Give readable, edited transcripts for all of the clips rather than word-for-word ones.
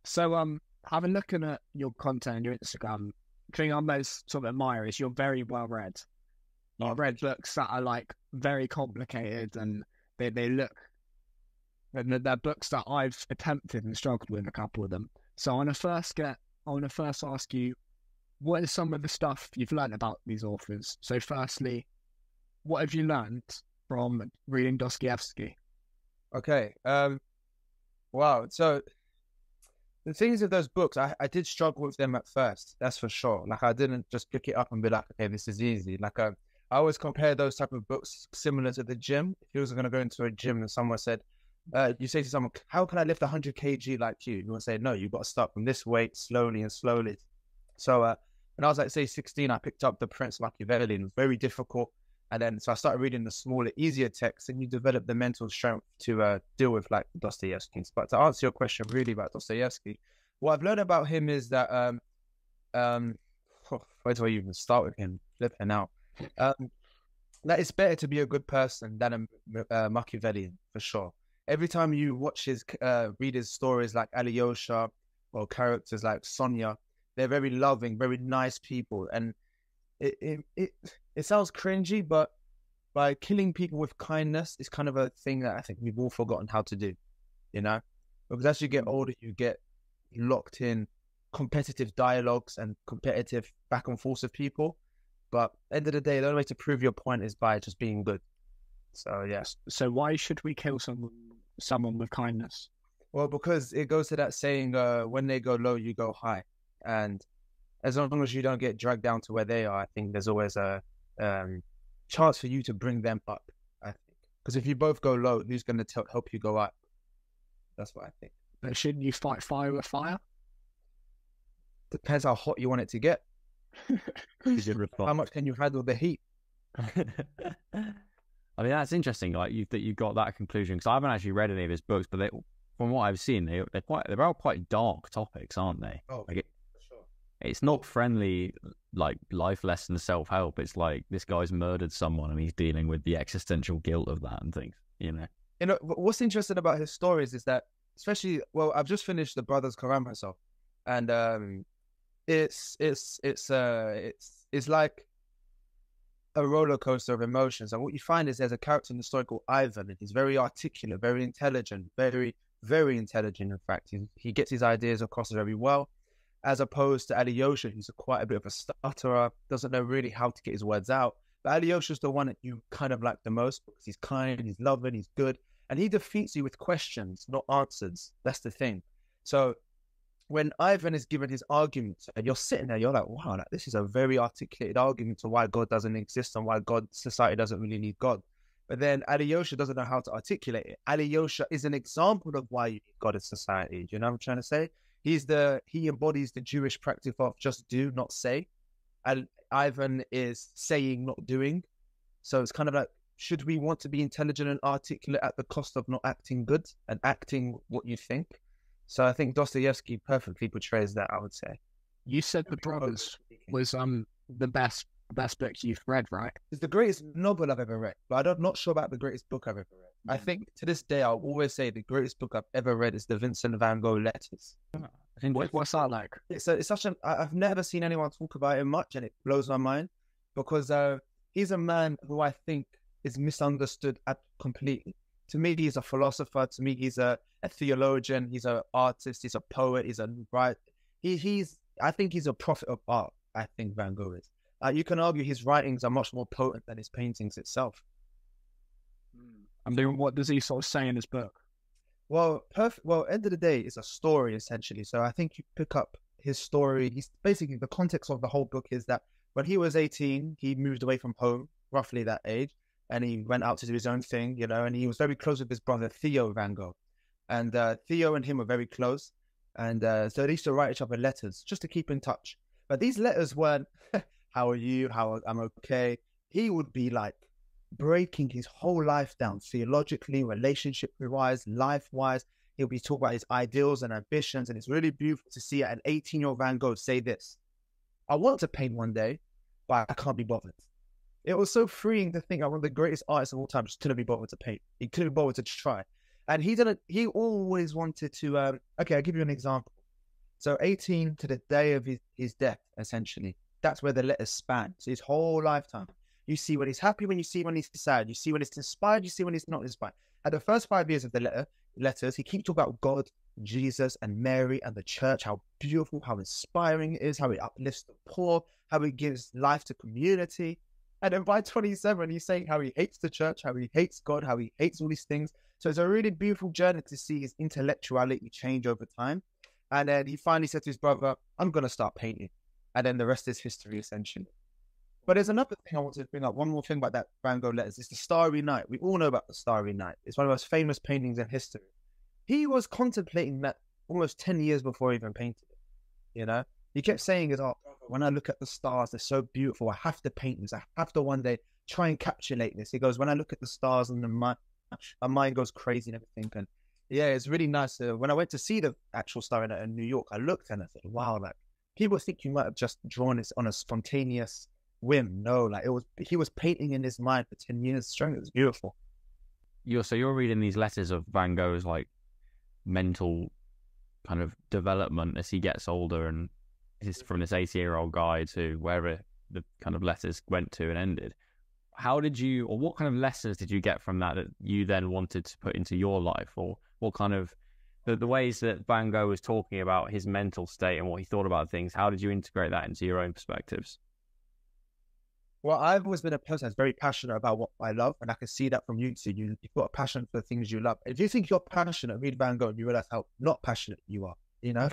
So, having looking at your content on your Instagram, the thing I most sort of admire is you're very well read. You've read books that are like very complicated and they look, and they're books that I've attempted and struggled with a couple of them. So I want to first ask you, what is some of the stuff you've learned about these authors? So firstly, what have you learned from reading Dostoevsky? Okay. Wow. So the things of those books, I did struggle with them at first. That's for sure. Like I didn't just pick it up and be like, okay, this is easy. Like I always compare those type of books similar to the gym. If you was going to go into a gym and someone said, you say to someone, how can I lift 100 kg like you? You would say, no, you've got to start from this weight slowly and slowly. So when I was like, say 16, I picked up the Prince Machiavelli and it was very difficult. And then, so I started reading the smaller, easier texts, and you develop the mental strength to deal with like Dostoevsky's. But to answer your question really about Dostoevsky, what I've learned about him is that, where do I even start with him? Flipping out. That it's better to be a good person than a Machiavellian, for sure. Every time you watch read his stories like Alyosha or characters like Sonia, they're very loving, very nice people. And it sounds cringy, but by killing people with kindness is kind of a thing that I think we've all forgotten how to do, you know? Because as you get older, you get locked in competitive dialogues and competitive back and forth with people. But at the end of the day, the only way to prove your point is by just being good. So, yes. So why should we kill someone with kindness? Well, because it goes to that saying, when they go low, you go high. And as long as you don't get dragged down to where they are, I think there's always a chance for you to bring them up, I think. Because if you both go low, who's going to help you go up? That's what I think. But shouldn't you fight fire with fire? Depends how hot you want it to get. How much can you handle the heat? I mean, that's interesting. Like that you got that conclusion, because I haven't actually read any of his books, but from what I've seen, they're all quite dark topics, aren't they? Oh, like for sure. It's not friendly, like life lesson self help. It's like this guy's murdered someone and he's dealing with the existential guilt of that and things. You know, what's interesting about his stories is that, especially, well, I've just finished the Brothers Karamazov, and it's like a roller coaster of emotions. And what you find is there's a character in the story called Ivan, and he's very articulate, very intelligent, very, very intelligent. In fact, he gets his ideas across very well, as opposed to Alyosha, who's quite a bit of a stutterer, doesn't know really how to get his words out. But Alyosha's the one that you kind of like the most because he's kind, he's loving, he's good, and he defeats you with questions, not answers. That's the thing. So when Ivan is given his arguments and you're sitting there, you're like, wow, this is a very articulated argument to why God doesn't exist and why society doesn't really need God. But then Alyosha doesn't know how to articulate it. Alyosha is an example of why you need God in society. Do you know what I'm trying to say? He embodies the Jewish practice of just do, not say. And Ivan is saying, not doing. So it's kind of like, should we want to be intelligent and articulate at the cost of not acting good and acting what you think? So I think Dostoevsky perfectly portrays that, I would say. You said The Brothers was the best book you've read, right? It's the greatest novel I've ever read, but I'm not sure about the greatest book I've ever read. I think to this day, I'll always say the greatest book I've ever read is the Vincent van Gogh Letters. What's that like? It's such an... I've never seen anyone talk about it much, and it blows my mind because he's a man who I think is misunderstood completely. To me, he's a philosopher. To me, he's a theologian. He's an artist. He's a poet. He's a writer. I think he's a prophet of art. I think Van Gogh is. You can argue his writings are much more potent than his paintings itself. I mean, what does he sort of say in his book? Well, end of the day, it's a story essentially. So I think you pick up his story. He's basically, the context of the whole book is that when he was 18, he moved away from home, roughly that age. And he went out to do his own thing, you know, and he was very close with his brother, Theo Van Gogh. And Theo and him were very close. And so they used to write each other letters just to keep in touch. But these letters weren't, how are you? I'm okay. He would be like breaking his whole life down, theologically, relationship-wise, life-wise. He'll be talking about his ideals and ambitions. And it's really beautiful to see an 18-year-old Van Gogh say this: I want to paint one day, but I can't be bothered. It was so freeing to think I'm one of the greatest artists of all time just couldn't be bothered to paint. He couldn't be bothered to try. And he always wanted to, okay, I'll give you an example. So 18 to the day of his death, essentially. That's where the letters span. So his whole lifetime. You see when he's happy, when you see when he's sad. You see when he's inspired, you see when he's not inspired. At the first 5 years of the letters, he keeps talking about God, Jesus, and Mary, and the church, how beautiful, how inspiring it is, how he uplifts the poor, how he gives life to community. And then by 27, he's saying how he hates the church, how he hates God, how he hates all these things. So it's a really beautiful journey to see his intellectuality change over time. And then he finally said to his brother, I'm going to start painting. And then the rest is history, essentially. But there's another thing I want to bring up. One more thing about that Van Gogh letters. It's the Starry Night. We all know about the Starry Night. It's one of the most famous paintings in history. He was contemplating that almost 10 years before he even painted it. You know? He kept saying, "Oh, when I look at the stars, they're so beautiful. I have to paint this. I have to one day try and encapsulate this." He goes, when I look at the stars and my mind goes crazy and everything. And yeah, it's really nice. When I went to see the actual Starry Night in New York, I looked and I said, wow, like people think you might have just drawn this on a spontaneous whim. No, like he was painting in his mind for 10 years straight. It was beautiful. You're reading these letters of Van Gogh's like mental kind of development as he gets older, and this is from this 80-year-old guy to wherever the kind of letters went to and ended. How did you, or what kind of lessons did you get from that you then wanted to put into your life? Or what kind of, the ways that Van Gogh was talking about his mental state and what he thought about things, how did you integrate that into your own perspectives? Well, I've always been a person that's very passionate about what I love, and I can see that from you too. You've got a passion for the things you love. If you think you're passionate, read Van Gogh, and you realize how not passionate you are, you know?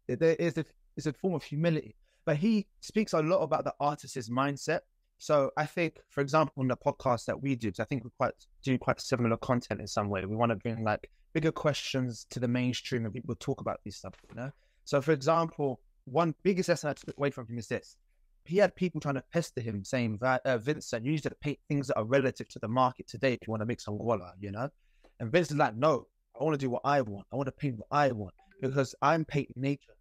It's a form of humility. But he speaks a lot about the artist's mindset. So I think, for example, in the podcast that we do, because I think we do quite similar content in some way. We want to bring like bigger questions to the mainstream and people talk about these stuff, you know? So for example, one biggest lesson I took away from him is this. He had people trying to pester him saying, Vincent, you need to paint things that are relative to the market today if you want to make some voila, you know? And Vincent's like, no, I want to do what I want. I want to paint what I want because I'm painting nature.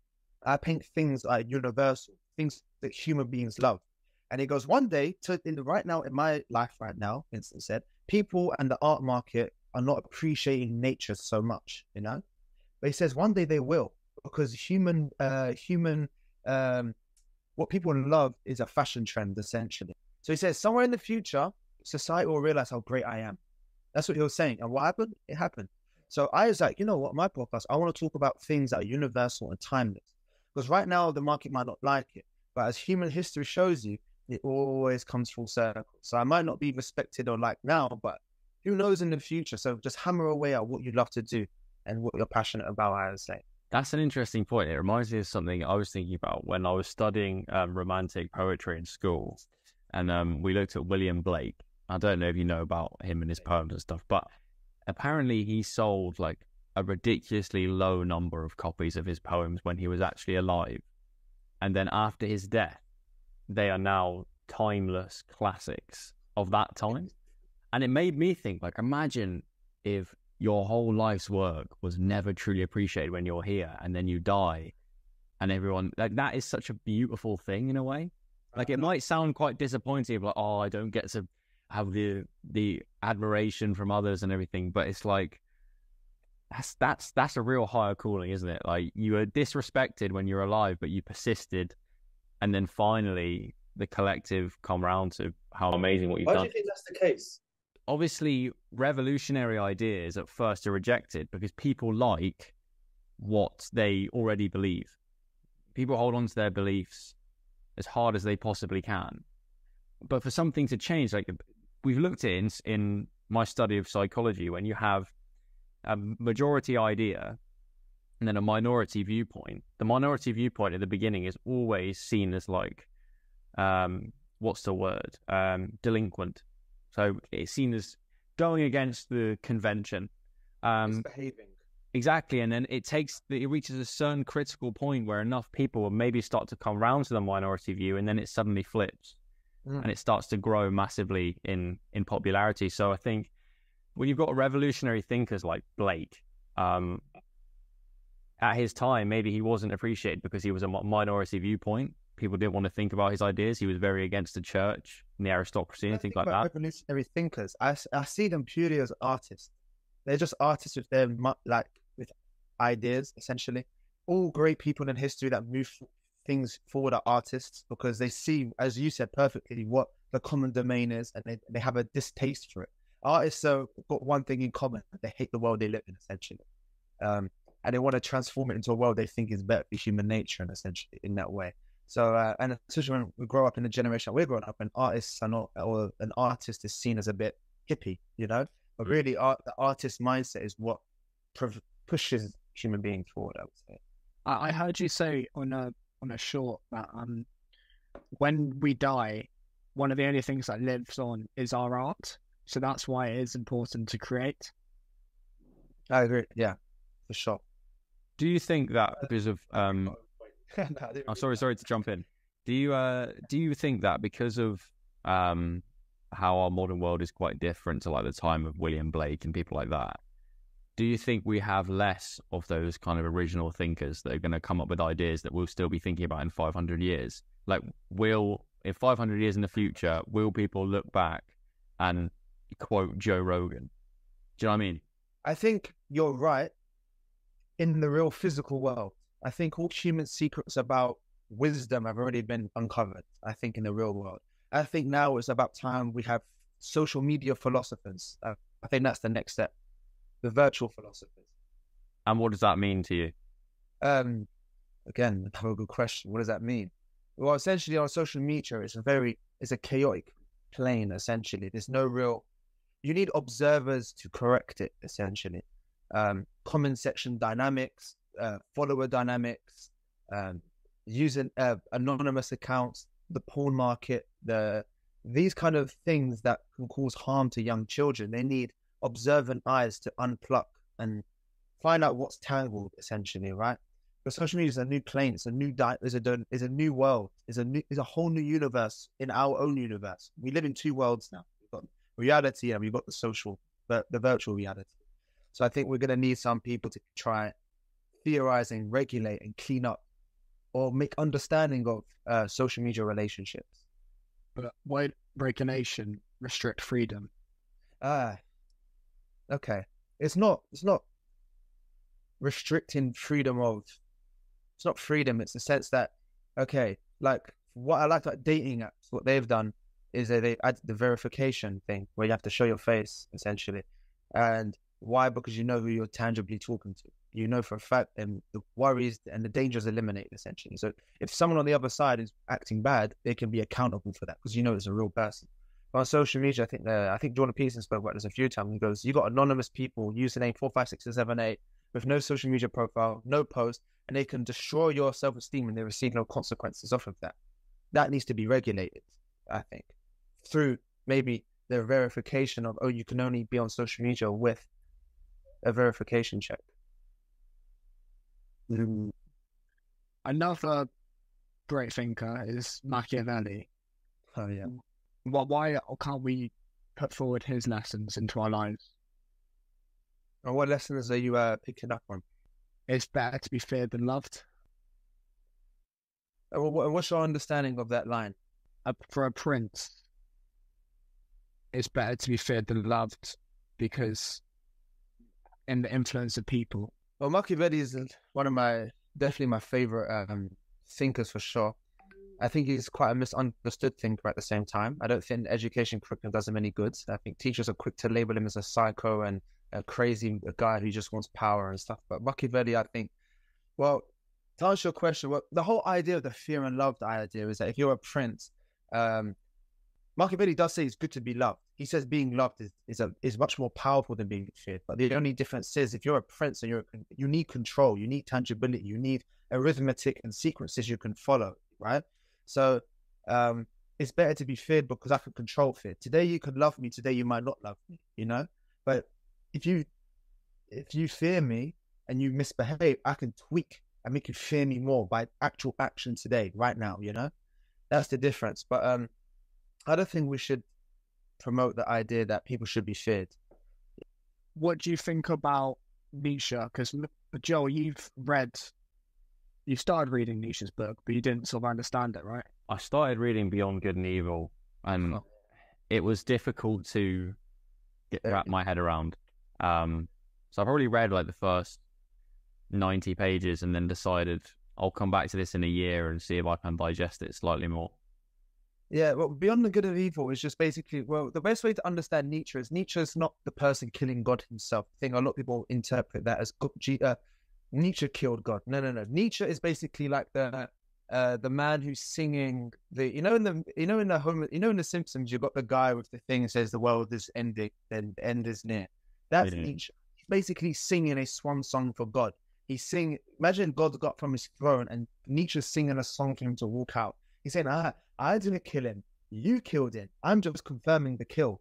I paint things that are universal, things that human beings love. And he goes, one day, right now, in my life right now, Vincent said, people and the art market are not appreciating nature so much, you know? But he says one day they will, because what people love is a fashion trend, essentially. So he says, somewhere in the future, society will realize how great I am. That's what he was saying. And what happened? It happened. So I was like, you know what, my podcast, I want to talk about things that are universal and timeless. Because right now, the market might not like it. But as human history shows you, it always comes full circle. So I might not be respected or liked now, but who knows in the future? So just hammer away at what you love to do and what you're passionate about, I would say. That's an interesting point. It reminds me of something I was thinking about when I was studying romantic poetry in school. And we looked at William Blake. I don't know if you know about him and his poems and stuff, but apparently he sold like a ridiculously low number of copies of his poems when he was actually alive. And then after his death, they are now timeless classics of that time. And it made me think, like, imagine if your whole life's work was never truly appreciated when you're here, and then you die, and everyone, like, that is such a beautiful thing in a way. Like, it might sound quite disappointing, like, oh, I don't get to have the admiration from others and everything, but it's like, that's a real higher calling, isn't it? Like, you were disrespected when you're alive, but you persisted, and then finally the collective come around to how amazing what you've done. Why do you think that's the case? Obviously, revolutionary ideas at first are rejected because people like what they already believe. People hold on to their beliefs as hard as they possibly can. But for something to change, like we've looked at in my study of psychology, when you have a majority idea and then a minority viewpoint, the minority viewpoint at the beginning is always seen as like, what's the word? Delinquent. So it's seen as going against the convention. Misbehaving. Exactly. And then it reaches a certain critical point where enough people will maybe start to come around to the minority view, and then it suddenly flips and it starts to grow massively in popularity. So I think when you've got revolutionary thinkers like Blake, at his time, maybe he wasn't appreciated because he was a minority viewpoint. People didn't want to think about his ideas. He was very against the church and the aristocracy and things like that. Revolutionary thinkers, I see them purely as artists. They're just artists with their with ideas, essentially. all great people in history that move things forward are artists, because they see, as you said perfectly, what the common domain is, and they have a distaste for it. Artists have got one thing in common: they hate the world they live in, essentially, and they want to transform it into a world they think is better for human nature, and essentially in that way. So, and especially when we grow up in the generation we're growing up, and artists are not, or an artist is seen as a bit hippie, you know. But really, the artist mindset is what pushes human beings forward, I would say. I heard you say on a short that when we die, one of the only things that lives on is our art. So that's why it is important to create. I agree. Yeah, for sure. Do you think that because of I'm sorry to jump in. Do you think that because of how our modern world is quite different to like the time of William Blake and people like that, do you think we have less of those kind of original thinkers that are going to come up with ideas that we'll still be thinking about in 500 years? Like, in 500 years in the future, will people look back and quote Joe Rogan? Do you know what I mean? I think you're right. In the real physical world, I think all human secrets about wisdom have already been uncovered, I think, in the real world. I think now it's about time we have social media philosophers. I think that's the next step. The virtual philosophers. And what does that mean to you? Again, another good question. What does that mean? Well, essentially on social media, it's a chaotic plane, essentially. There's no real, you need observers to correct it, essentially. Comment section dynamics, follower dynamics, using anonymous accounts, the porn market, these kind of things that can cause harm to young children. They need observant eyes to unplug and find out what's tangled, essentially, right? Because social media is a new plane. It's a new is a new world. Is a whole new universe in our own universe. We live in two worlds now. We've got reality and we've got the virtual reality. So I think we're going to need some people to try theorizing, regulate, and clean up, or make understanding of social media relationships. But why regulation restrict freedom? Okay. It's not restricting freedom of. It's not freedom. It's the sense that, okay, like what I like about dating apps, what they've done is they add the verification thing where you have to show your face, essentially. And why? Because you know who you're tangibly talking to. You know for a fact, and the worries and the dangers eliminated, essentially. So if someone on the other side is acting bad, they can be accountable for that because you know it's a real person. But on social media, I think Jordan Peterson spoke about this a few times. He goes, you got anonymous people, username 45678, with no social media profile, no post, and they can destroy your self-esteem and they receive no consequences off of that. That needs to be regulated, I think, through maybe the verification of, you can only be on social media with a verification check. Another great thinker is Machiavelli. Oh, yeah. Why can't we put forward his lessons into our lives? And what lessons are you picking up on? It's better to be feared than loved. What's your understanding of that line? For a prince, it's better to be feared than loved because in the influence of people. Well, Machiavelli is definitely my favorite thinkers for sure. I think he's quite a misunderstood thinker at the same time. I don't think the education curriculum does him any good. I think teachers are quick to label him as a psycho and a guy who just wants power and stuff. But Machiavelli, I think, well, to answer your question, the whole idea of the fear and love idea is that if you're a prince, Machiavelli does say it's good to be loved. He says being loved is much more powerful than being feared. But the only difference is if you're a prince and you need control, you need tangibility, you need arithmetic and sequences you can follow, right? So it's better to be feared because I can control fear. Today you can love me, today you might not love me, you know? But if you fear me and you misbehave, I can tweak and make you fear me more by actual action today, right now, you know? That's the difference. But I don't think we should promote the idea that people should be feared. What do you think about Nizsche? Because Joel, you started reading Nietzsche's book, but you didn't sort of understand it, right? I started reading Beyond Good and Evil, and it was difficult to wrap my head around. So I probably read like the 90 pages and then decided I'll come back to this in a year and see if I can digest it slightly more. Yeah, well, beyond the good and evil is just basically, well, the best way to understand Nietzsche is not the person killing God himself. I think a lot of people interpret that as Nietzsche killed God. No. Nietzsche is basically like the man who's singing in the Simpsons, you've got the guy with the thing that says the world is ending, then the end is near. That's Nietzsche. He's basically singing a swan song for God. Imagine God got from his throne and Nietzsche's singing a song for him to walk out. He's saying, I didn't kill him. You killed him. I'm just confirming the kill,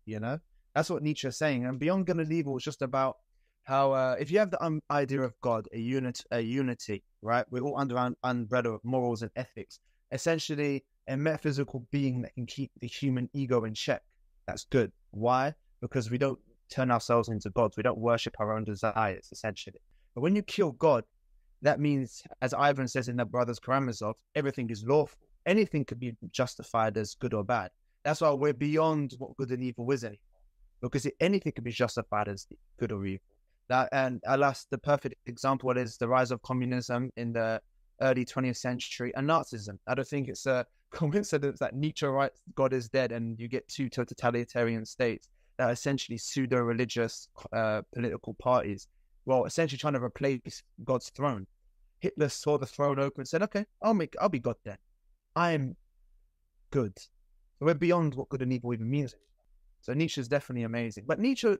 That's what Nietzsche is saying. And Beyond Good and Evil is just about how if you have the idea of God, a unity, right? We're all under an umbrella of morals and ethics. Essentially, a metaphysical being that can keep the human ego in check. That's good. Why? Because we don't turn ourselves into gods. We don't worship our own desires, essentially. But when you kill God, that means, as Ivan says in the Brothers Karamazov, everything is lawful. Anything could be justified as good or bad. That's why we're beyond what good and evil is anymore. Because anything could be justified as good or evil. And alas, the perfect example is the rise of communism in the early 20th century and Nazism. I don't think it's a coincidence that Nietzsche writes God is dead and you get two totalitarian states that are essentially pseudo-religious political parties. Well, essentially trying to replace God's throne. Hitler saw the throne open and said, okay, I'll be God then. I am good. So we're beyond what good and evil even means. So Nietzsche is definitely amazing. But Nietzsche,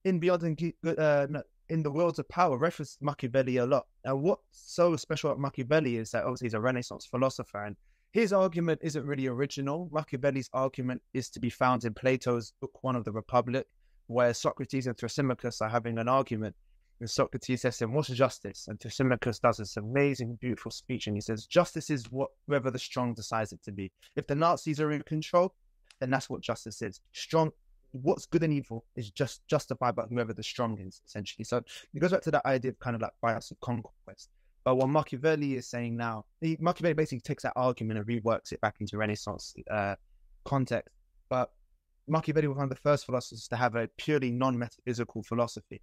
in the Worlds of Power, references Machiavelli a lot. And what's so special about Machiavelli is that obviously he's a Renaissance philosopher, and his argument isn't really original. Machiavelli's argument is to be found in Plato's Book 1 of the Republic, where Socrates and Thrasymachus are having an argument. And Socrates says to him, what's justice? And Thrasymachus does this amazing, beautiful speech. And he says, justice is whoever the strong decides it to be. If the Nazis are in control, then that's what justice is. What's good and evil is just justified by whoever the strong is, essentially. So it goes back to that idea of kind of like bias of conquest. But what Machiavelli is saying now, Machiavelli basically takes that argument and reworks it back into Renaissance context. But Machiavelli was one of the first philosophers to have a purely non-metaphysical philosophy.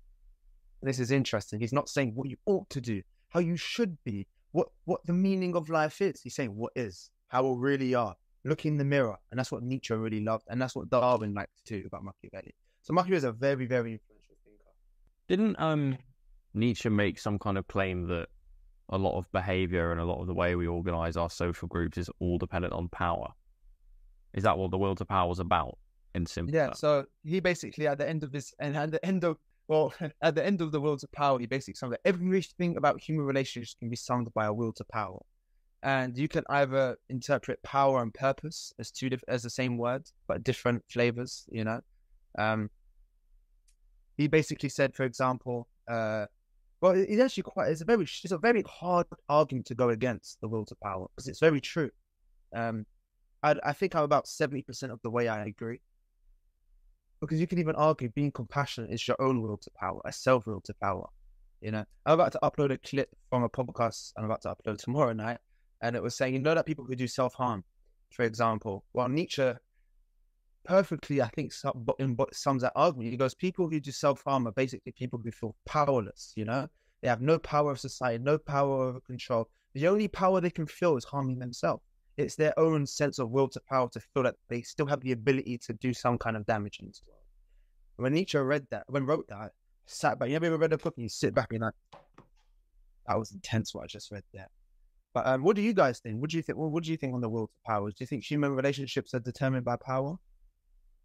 This is interesting. He's not saying what you ought to do, how you should be, what the meaning of life is. He's saying what is, how we really are. Look in the mirror. And that's what Nietzsche really loved. And that's what Darwin liked too about Machiavelli. So Machiavelli is a very, very influential thinker. Didn't Nietzsche make some kind of claim that a lot of behavior and a lot of the way we organize our social groups is all dependent on power? Is that what the Will to Power was about in simple terms? So he basically at the end of the Will to Power, he basically summed that everything about human relationships can be summed by a will to power. And you can either interpret power and purpose as as the same word, but different flavors, He basically said, for example, it's a very hard argument to go against the will to power, because it's very true. I think I'm about 70% of the way I agree. Because you can even argue being compassionate is your own will to power, a self-will to power. I'm about to upload a clip from a podcast I'm about to upload tomorrow night, and it was saying, that people who do self-harm, for example, well, Nietzsche perfectly, I think, sums that argument. He goes, people who do self-harm are basically people who feel powerless, They have no power of society, no power over control. The only power they can feel is harming themselves. It's their own sense of will to power to feel that they still have the ability to do some kind of damage in this world. When Nietzsche wrote that, sat back. You ever read a book and you sit back and you're like, that was intense what I just read there. But what do you guys think? What do you think? What do you think on the will to power? Do you think human relationships are determined by power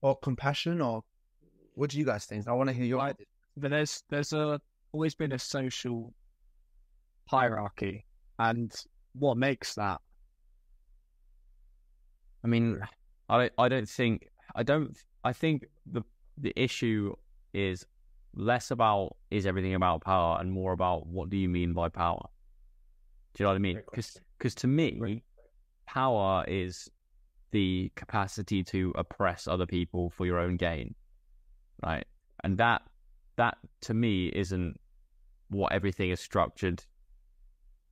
or compassion, or what do you guys think? I want to hear your ideas. But there's always been a social hierarchy, and what makes that? I mean, I think the issue is less about is everything about power and more about what do you mean by power? Do you know what I mean? Because to me, power is the capacity to oppress other people for your own gain, right? And that to me isn't what everything is structured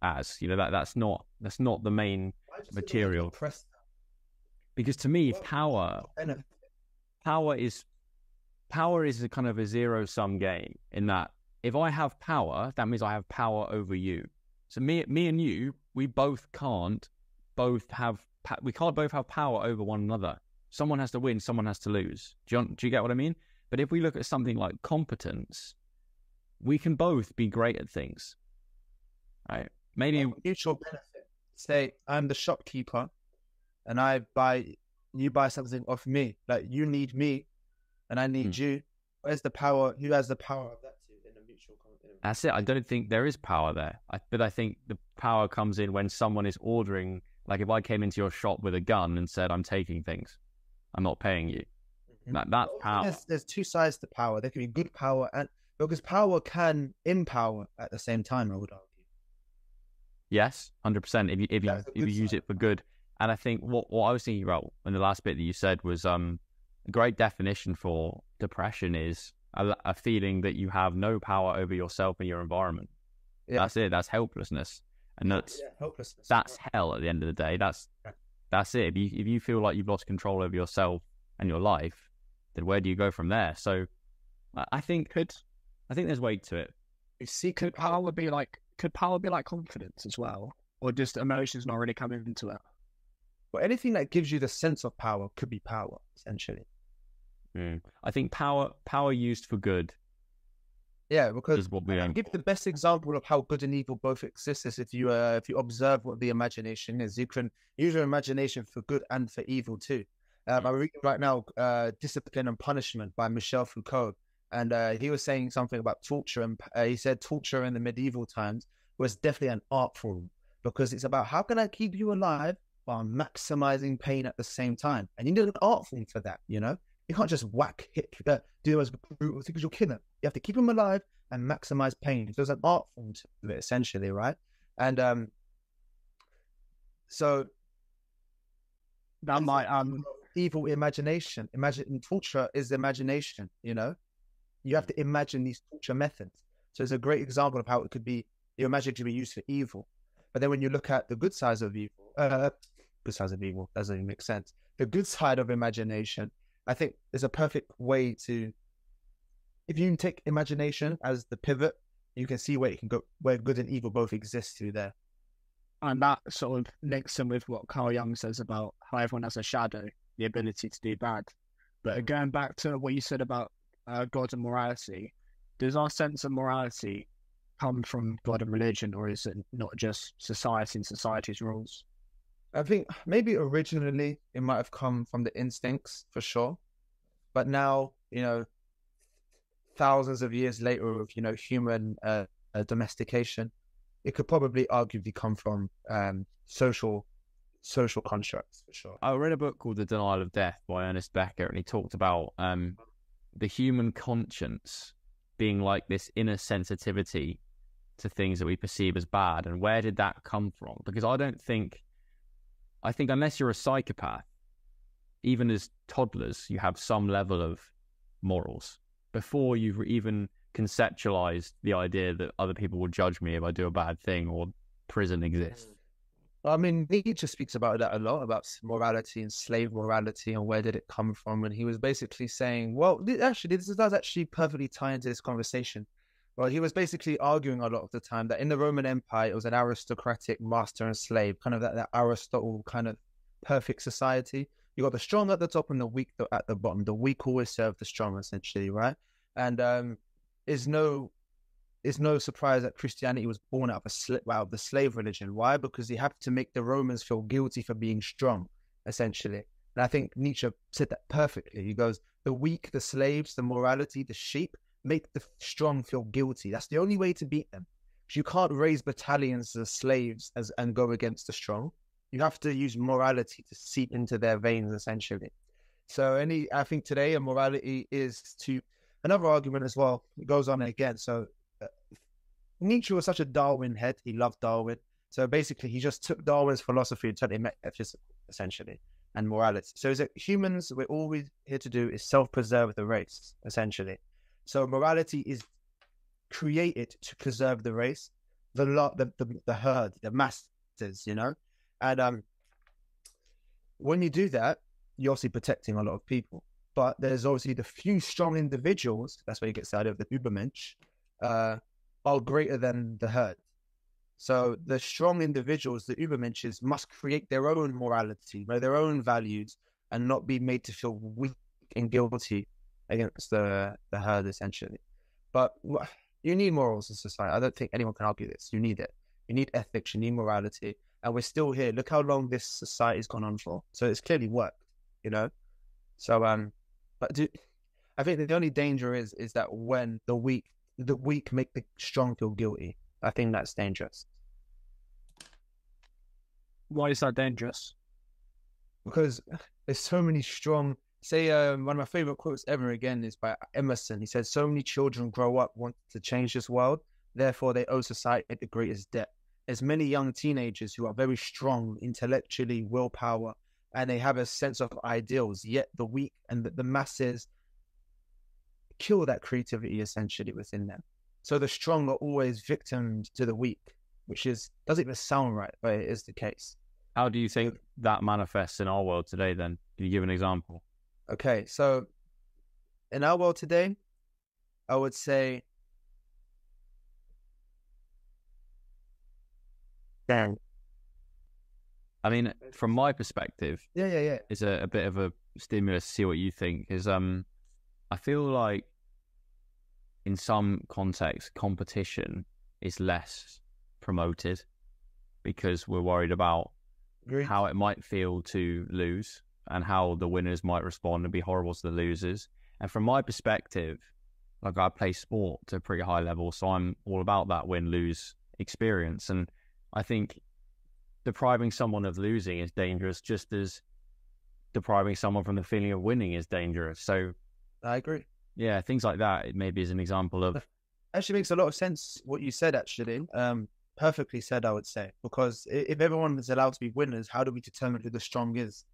as. That's not the main material. Because to me, power is a kind of a zero-sum game, in that if I have power, that means I have power over you. So me and you, we can't both have power over one another. Someone has to win, someone has to lose. Do you get what I mean? But if we look at something like competence, we can both be great at things, right? Maybe mutual benefit. Say I'm the shopkeeper, and you buy something off me. Like you need me, and I need you. Where's the power? Who has the power of that in a mutual? That's it. I don't think there is power there. But I think the power comes in when someone is ordering. Like if I came into your shop with a gun and said, "I'm taking things, I'm not paying you." That's power. There's two sides to power. There can be good power, and because power can empower at the same time, I would argue. Yes, 100%. If you use it for good. And I think what I was thinking about in the last bit that you said was a great definition for depression is a feeling that you have no power over yourself and your environment. Yeah. That's it. That's helplessness, and helplessness. That's hell at the end of the day. That's it. If you feel like you've lost control over yourself and your life, then where do you go from there? So I think there's weight to it. Could power be like confidence as well, or just emotions not really coming into it? Well, anything that gives you the sense of power could be power, essentially. I think power used for good. Yeah, because I give the best example of how good and evil both exist is if you observe what the imagination is. You can use your imagination for good and for evil too. I'm reading right now Discipline and Punishment by Michel Foucault, and he was saying something about torture, and he said torture in the medieval times was definitely an art form, because it's about how can I keep you alive while maximizing pain at the same time, and you need an art form for that. You can't just do those brutal things, because you'll kill them. You have to keep them alive and maximize pain. So there's an art form to it, essentially, right? And so that might evil imagination. Imagine torture is imagination. You have to imagine these torture methods. So it's a great example of how it could be. Your imagination can be used for evil, but then when you look at the good sides of evil, doesn't even make sense. The good side of imagination, I think, is a perfect way to. If you take imagination as the pivot, you can see where it can go, where good and evil both exist through there. And that sort of links in with what Carl Jung says about how everyone has a shadow, the ability to do bad. But going back to what you said about God and morality, does our sense of morality come from God and religion, or is it not just society and society's rules? I think maybe originally it might have come from the instincts, for sure. But now, thousands of years later of, human domestication, it could probably arguably come from social constructs, for sure. I read a book called The Denial of Death by Ernest Becker, and he talked about the human conscience being like this inner sensitivity to things that we perceive as bad. And where did that come from? Because I think unless you're a psychopath, even as toddlers, you have some level of morals before you've even conceptualized the idea that other people will judge me if I do a bad thing or prison exists. I mean, Nietzsche speaks about that a lot, about morality and slave morality and where did it come from. And he was basically saying, well, this does actually perfectly tie into this conversation. Well, he was basically arguing a lot of the time that in the Roman Empire, it was an aristocratic master and slave, kind of that Aristotle kind of perfect society. You got the strong at the top and the weak at the bottom. The weak always serve the strong, essentially, right? And it's no surprise that Christianity was born out of the slave religion. Why? Because they have to make the Romans feel guilty for being strong, essentially. And I think Nietzsche said that perfectly. He goes, the weak, the slaves, the morality, the sheep, make the strong feel guilty. That's the only way to beat them. Because you can't raise battalions of slaves and go against the strong. You have to use morality to seep into their veins, essentially. So I think today a morality is to... Another argument as well, it goes on again. So Nietzsche was such a Darwin head. He loved Darwin. So basically, he just took Darwin's philosophy and turned it metaphysical, essentially, and morality. So is it humans, we're all we're here to do is self-preserve the race, essentially. So morality is created to preserve the race, the herd, the masses, And when you do that, you're obviously protecting a lot of people. But there's obviously the few strong individuals, that's where you get started with the Übermensch, are greater than the herd. So the strong individuals, the Übermenschen, must create their own morality, their own values, and not be made to feel weak and guilty against the herd, essentially. But you need morals in society. I don't think anyone can argue this. You need it. You need ethics. You need morality. And we're still here. Look how long this society's gone on for. So it's clearly worked, you know? So, I think the only danger is that when the weak make the strong feel guilty. I think that's dangerous. Why is that dangerous? Because there's so many strong... Say, one of my favorite quotes ever again is by Emerson. He said, so many children grow up wanting to change this world, therefore they owe society the greatest debt. There's many young teenagers who are very strong intellectually, willpower, and they have a sense of ideals, yet the weak and the masses kill that creativity essentially within them. So the strong are always victims to the weak, which doesn't even sound right, but it is the case. How do you think that manifests in our world today then? Can you give an example? Okay, so in our world today, I would say, damn. I mean, from my perspective, Yeah. it's a bit of a stimulus to see what you think. Is I feel like in some contexts, competition is less promoted because we're worried about how it might feel to lose and how the winners might respond and be horrible to the losers. And from my perspective, like I play sport to a pretty high level, so I'm all about that win-lose experience. And I think depriving someone of losing is dangerous, just as depriving someone from the feeling of winning is dangerous. So I agree. Yeah, things like that, it maybe is an example of... Actually makes a lot of sense what you said, actually. Perfectly said, I would say. Because if everyone is allowed to be winners, how do we determine who the strong is?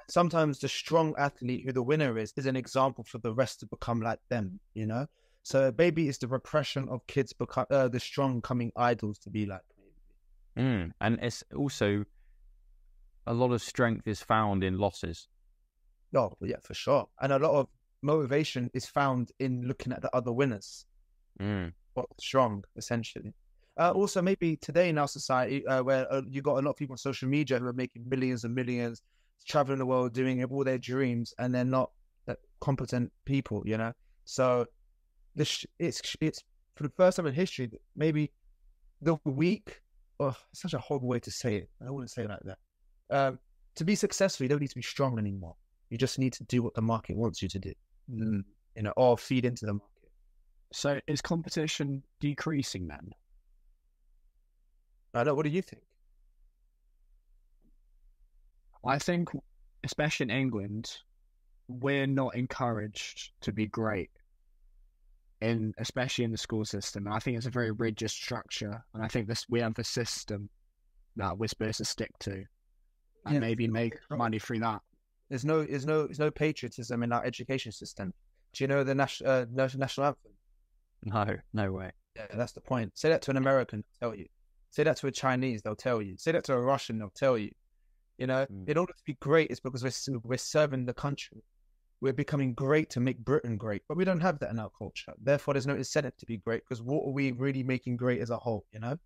Sometimes the strong athlete, who the winner is an example for the rest to become like them, you know? So maybe it's the repression of kids, the strong becoming idols to be like. And it's also, a lot of strength is found in losses. Oh, yeah, for sure. And a lot of motivation is found in looking at the other winners. What's strong, essentially. Also, maybe today in our society, where you got a lot of people on social media who are making millions and millions, traveling the world, doing all their dreams, and they're not competent people, you know? So it's for the first time in history, maybe the weak, it's such a horrible way to say it. I wouldn't say it like that. To be successful, you don't need to be strong anymore. You just need to do what the market wants you to do, you know, or feed into the market. So is competition decreasing then? I don't know. What do you think? I think, especially in England, we're not encouraged to be great, especially in the school system. And I think it's a very rigid structure, and I think we have a system that we're supposed to stick to, and maybe make money through that. There's no patriotism in our education system. Do you know the national anthem? No way. Yeah, that's the point. Say that to an American, they'll tell you. Say that to a Chinese, they'll tell you. Say that to a Russian, they'll tell you. You know, in order to be great, it's because we're serving the country. We're becoming great to make Britain great, but we don't have that in our culture. Therefore, there's no incentive to be great, because what are we really making great as a whole, you know?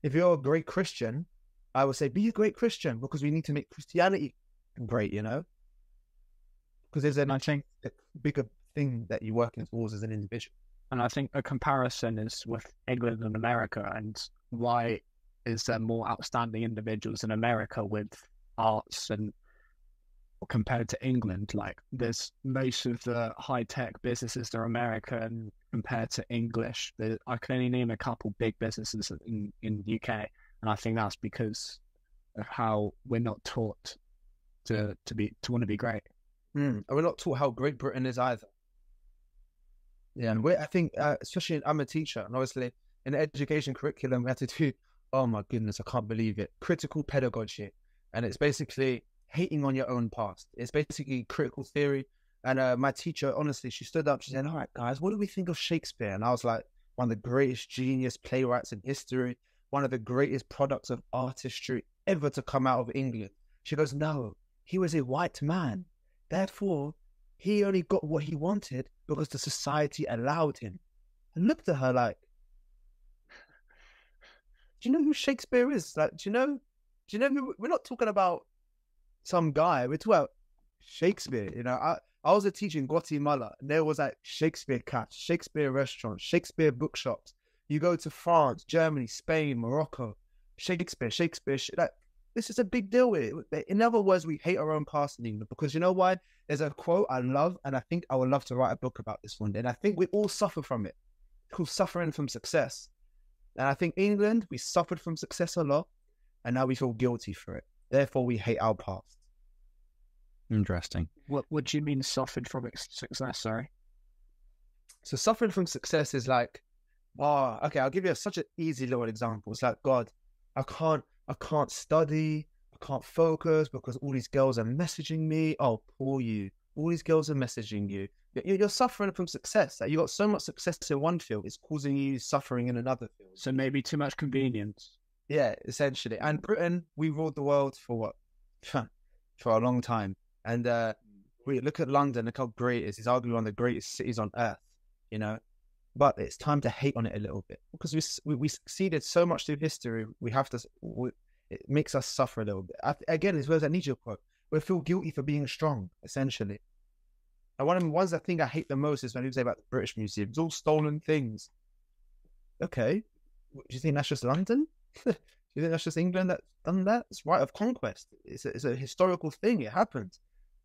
If you're a great Christian, I would say be a great Christian, because we need to make Christianity great, you know? Because there's a bigger thing that you're working towards as an individual. And I think a comparison is with England and America, and why is there more outstanding individuals in America with arts and compared to England? Like, there's most of the high-tech businesses are American compared to English. I can only name a couple big businesses in the UK, and I think that's because of how we're not taught to want to be great. And we're not taught how great Britain is either. Yeah, and I think, especially I'm a teacher, and obviously in the education curriculum, we have to do, oh my goodness, I can't believe it, critical pedagogy. And it's basically hating on your own past. It's basically critical theory. And my teacher, honestly, she stood up, she said, all right, guys, what do we think of Shakespeare? And I was like, one of the greatest genius playwrights in history, one of the greatest products of artistry ever to come out of England. She goes, no, he was a white man. Therefore, he only got what he wanted because the society allowed him. I looked at her like, do you know who Shakespeare is? Like, do you know who, we're not talking about some guy, we're talking about Shakespeare. You know, I was a teacher in Guatemala, and there was like Shakespeare cafes, Shakespeare restaurants, Shakespeare bookshops. You go to France, Germany, Spain, Morocco, Shakespeare, like, this is a big deal with it. In other words, we hate our own past, because you know why? There's a quote I love, and I think I would love to write a book about this one day. And I think we all suffer from it. It's called suffering from success. And I think England, we suffered from success a lot, and now we feel guilty for it. Therefore, we hate our past. Interesting. What do you mean suffered from success? Sorry. So suffering from success is like, oh, okay, I'll give you such an easy little example. It's like, God, I can't study, I can't focus because all these girls are messaging me. Oh, poor you. All these girls are messaging you. You're suffering from success. Like, you got so much success in one field, it's causing you suffering in another field. So maybe too much convenience. Yeah, essentially. And Britain, we ruled the world for what? For a long time. And we look at London, look how great it is. It's arguably one of the greatest cities on earth, you know. But it's time to hate on it a little bit because we succeeded so much through history. It makes us suffer a little bit. Again, it's where's that Nizsche quote? We feel guilty for being strong, essentially. And one of the ones I think I hate the most is when people say about the British Museum. It's all stolen things. Okay. Do you think that's just London? Do you think that's just England that's done that? It's right of conquest. It's a historical thing. It happened.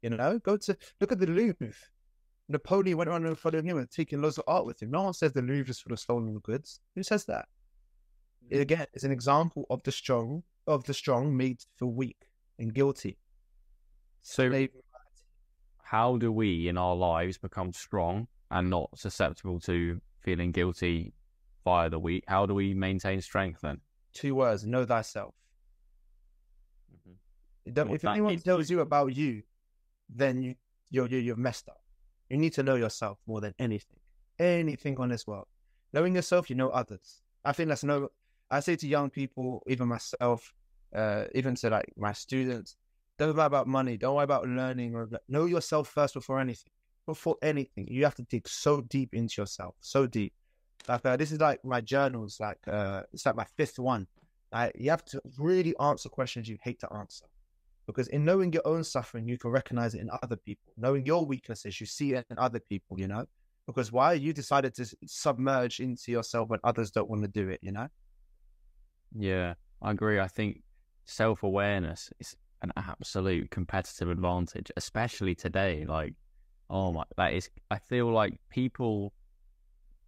You know, look at the Louvre. Napoleon went around following him and taking loads of art with him. No one says the Louvre is full of stolen goods. Who says that? Again, it's an example of the strong made to feel weak and guilty. So how do we in our lives become strong and not susceptible to feeling guilty via the weak? How do we maintain strength then? 2 words: know thyself. Mm-hmm. If anyone tells you about you, then you're messed up. You need to know yourself more than anything on this world. Knowing yourself, you know others. I think I say to young people, even myself, even to like my students, don't worry about money, don't worry about learning, or know yourself first before anything. Before anything, you have to dig so deep into yourself, so deep. Like this is like my journals, like it's like my 5th one. You have to really answer questions you hate to answer. Because in knowing your own suffering, you can recognize it in other people. Knowing your weaknesses, you see it in other people, you know? Because why? You decided to submerge into yourself when others don't want to do it, you know? Yeah, I agree. I think self-awareness is an absolute competitive advantage, especially today. Like, I feel like people,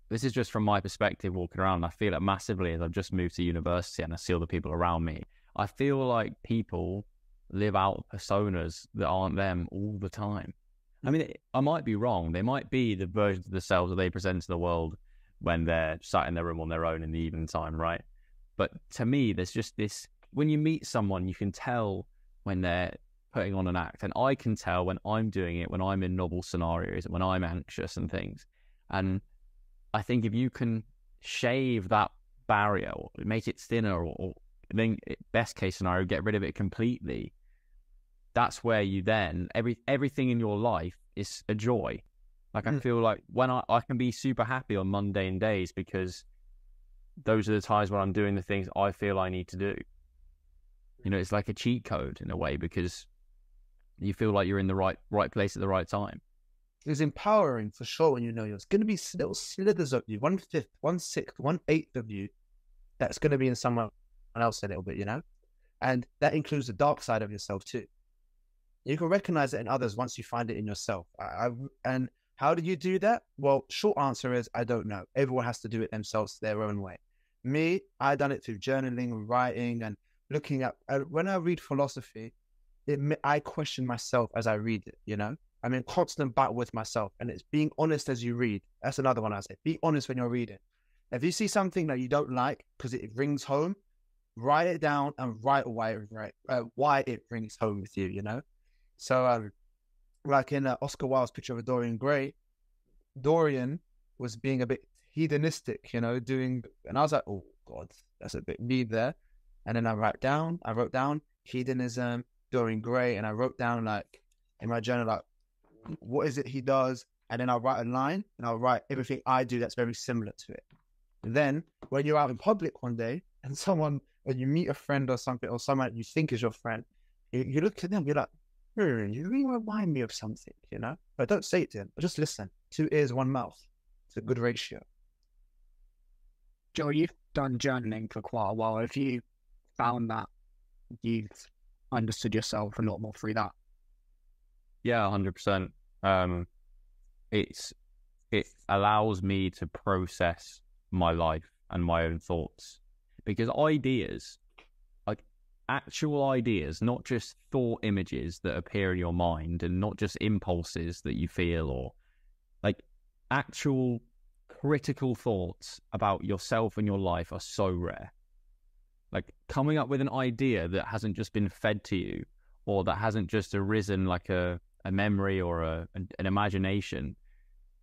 this is just from my perspective walking around, I feel it massively as I've just moved to university and I see all the people around me. I feel like people live out personas that aren't them all the time. I mean, I might be wrong. They might be the version of themselves that they present to the world when they're sat in their room on their own in the evening time, right? But to me, there's just this, when you meet someone, you can tell when they're putting on an act. And I can tell when I'm doing it, when I'm in novel scenarios, when I'm anxious and things. And I think if you can shave that barrier or make it thinner or then best case scenario, get rid of it completely, that's where you then, everything in your life is a joy. Like I feel like when I can be super happy on mundane days because those are the times when I'm doing the things I feel I need to do. You know, it's like a cheat code in a way because you feel like you're in the right place at the right time. It's empowering for sure when you know there's going to be little slithers of you, 1/5, 1/6, 1/8 of you that's going to be in someone else a little bit, you know? And that includes the dark side of yourself too. You can recognize it in others once you find it in yourself. And how do you do that? Well, short answer is, I don't know. Everyone has to do it themselves their own way. Me, I done it through journaling and writing and looking at, when I read philosophy, I question myself as I read it, you know? I'm in constant battle with myself, and it's being honest as you read. That's another one I say. Be honest when you're reading. If you see something that you don't like because it rings home, write it down and write why it rings home with you, you know? So, like in Oscar Wilde's Picture of a Dorian Gray, Dorian was being a bit hedonistic, you know, and I was like, oh God, that's a bit mean there. And then I wrote down hedonism, Dorian Gray, and I wrote down like in my journal, like, what is it he does? and then I'll write a line, and I'll write everything I do that's very similar to it. And then when you're out in public one day, and when you meet a friend or something, or someone you think is your friend, you look at them, you're like, you really remind me of something, you know? But don't say it to them, but just listen. 2 ears, 1 mouth. It's a good ratio. Joel, you've done journaling for quite a while. Have you found that you've understood yourself a lot more through that? Yeah, 100%. It allows me to process my life and my own thoughts, because ideas, like actual ideas, not just thought images that appear in your mind, and not just impulses that you feel, or like actual critical thoughts about yourself and your life, are so rare. Like coming up with an idea that hasn't just been fed to you, or that hasn't just arisen like a memory or an imagination,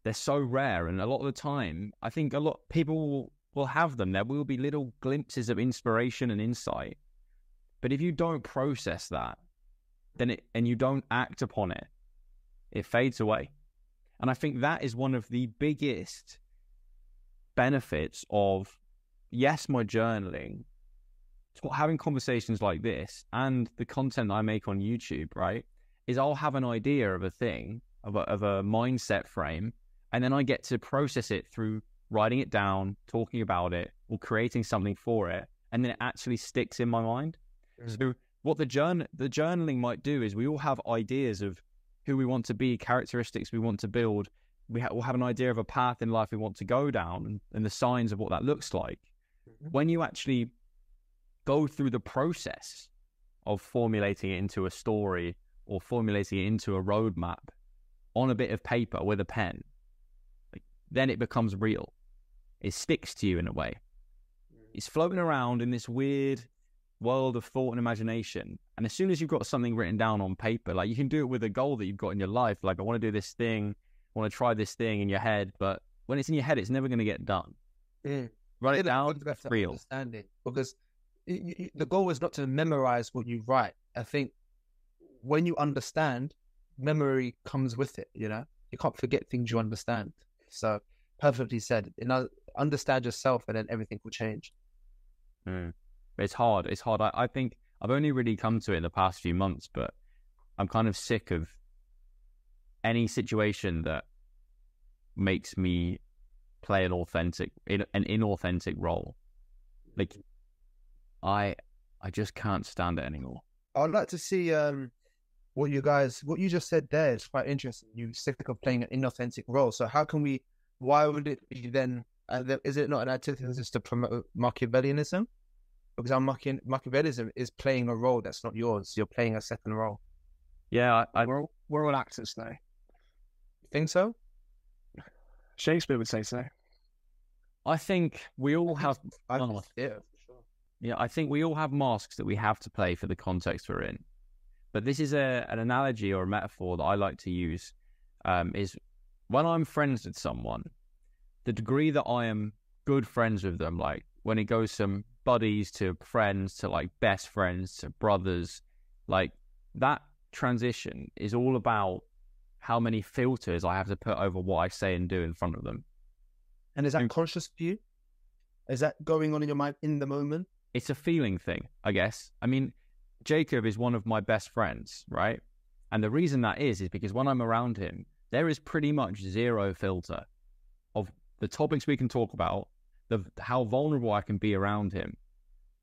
they're so rare. And a lot of the time, I think a lot of people will have them. There will be little glimpses of inspiration and insight. But if you don't process that, and you don't act upon it, it fades away. And I think that is one of the biggest benefits of, yes, my journaling, having conversations like this, and the content I make on YouTube, right, is I'll have an idea of a thing, of a mindset frame, and then I get to process it through writing it down, talking about it, or creating something for it, and then it actually sticks in my mind. So what the journaling might do is, we all have ideas of who we want to be, characteristics we want to build. We'll have an idea of a path in life we want to go down, and the signs of what that looks like. When you actually go through the process of formulating it into a story, or formulating it into a roadmap on a bit of paper with a pen, then it becomes real. It sticks to you in a way. It's floating around in this weird world of thought and imagination. And as soon as you've got something written down on paper, like you can do it with a goal that you've got in your life. Like, I want to do this thing, I want to try this thing in your head. But when it's in your head, it's never going to get done. Write it down, it's real. Understand it, because the goal is not to memorize what you write. I think when you understand, memory comes with it, you know? You can't forget things you understand. So, perfectly said. You know, understand yourself, and then everything will change. It's hard. It's hard. I think I've only really come to it in the past few months, but I'm kind of sick of any situation that makes me play an inauthentic role. Like, I just can't stand it anymore. I'd like to see what you just said there is quite interesting. You sick of playing an inauthentic role. So why would it be then? Is it not an antithesis to promote Machiavellianism? Because Machiavellism is playing a role that's not yours. You're playing a second role. Yeah, we're all actors, though. You think so? Shakespeare would say so. I think we all have. Yeah, for sure. Yeah, I think we all have masks that we have to play for the context we're in. But this is an analogy or a metaphor that I like to use. Is when I'm friends with someone, the degree that I am good friends with them, like when it goes from buddies to friends to like best friends to brothers, like that transition is all about how many filters I have to put over what I say and do in front of them. And is that conscious for you? Is that going on in your mind in the moment? It's a feeling thing, I guess. I mean, Jacob is one of my best friends, right? And the reason that is because when I'm around him, there is pretty much zero filter of the topics we can talk about, how vulnerable I can be around him.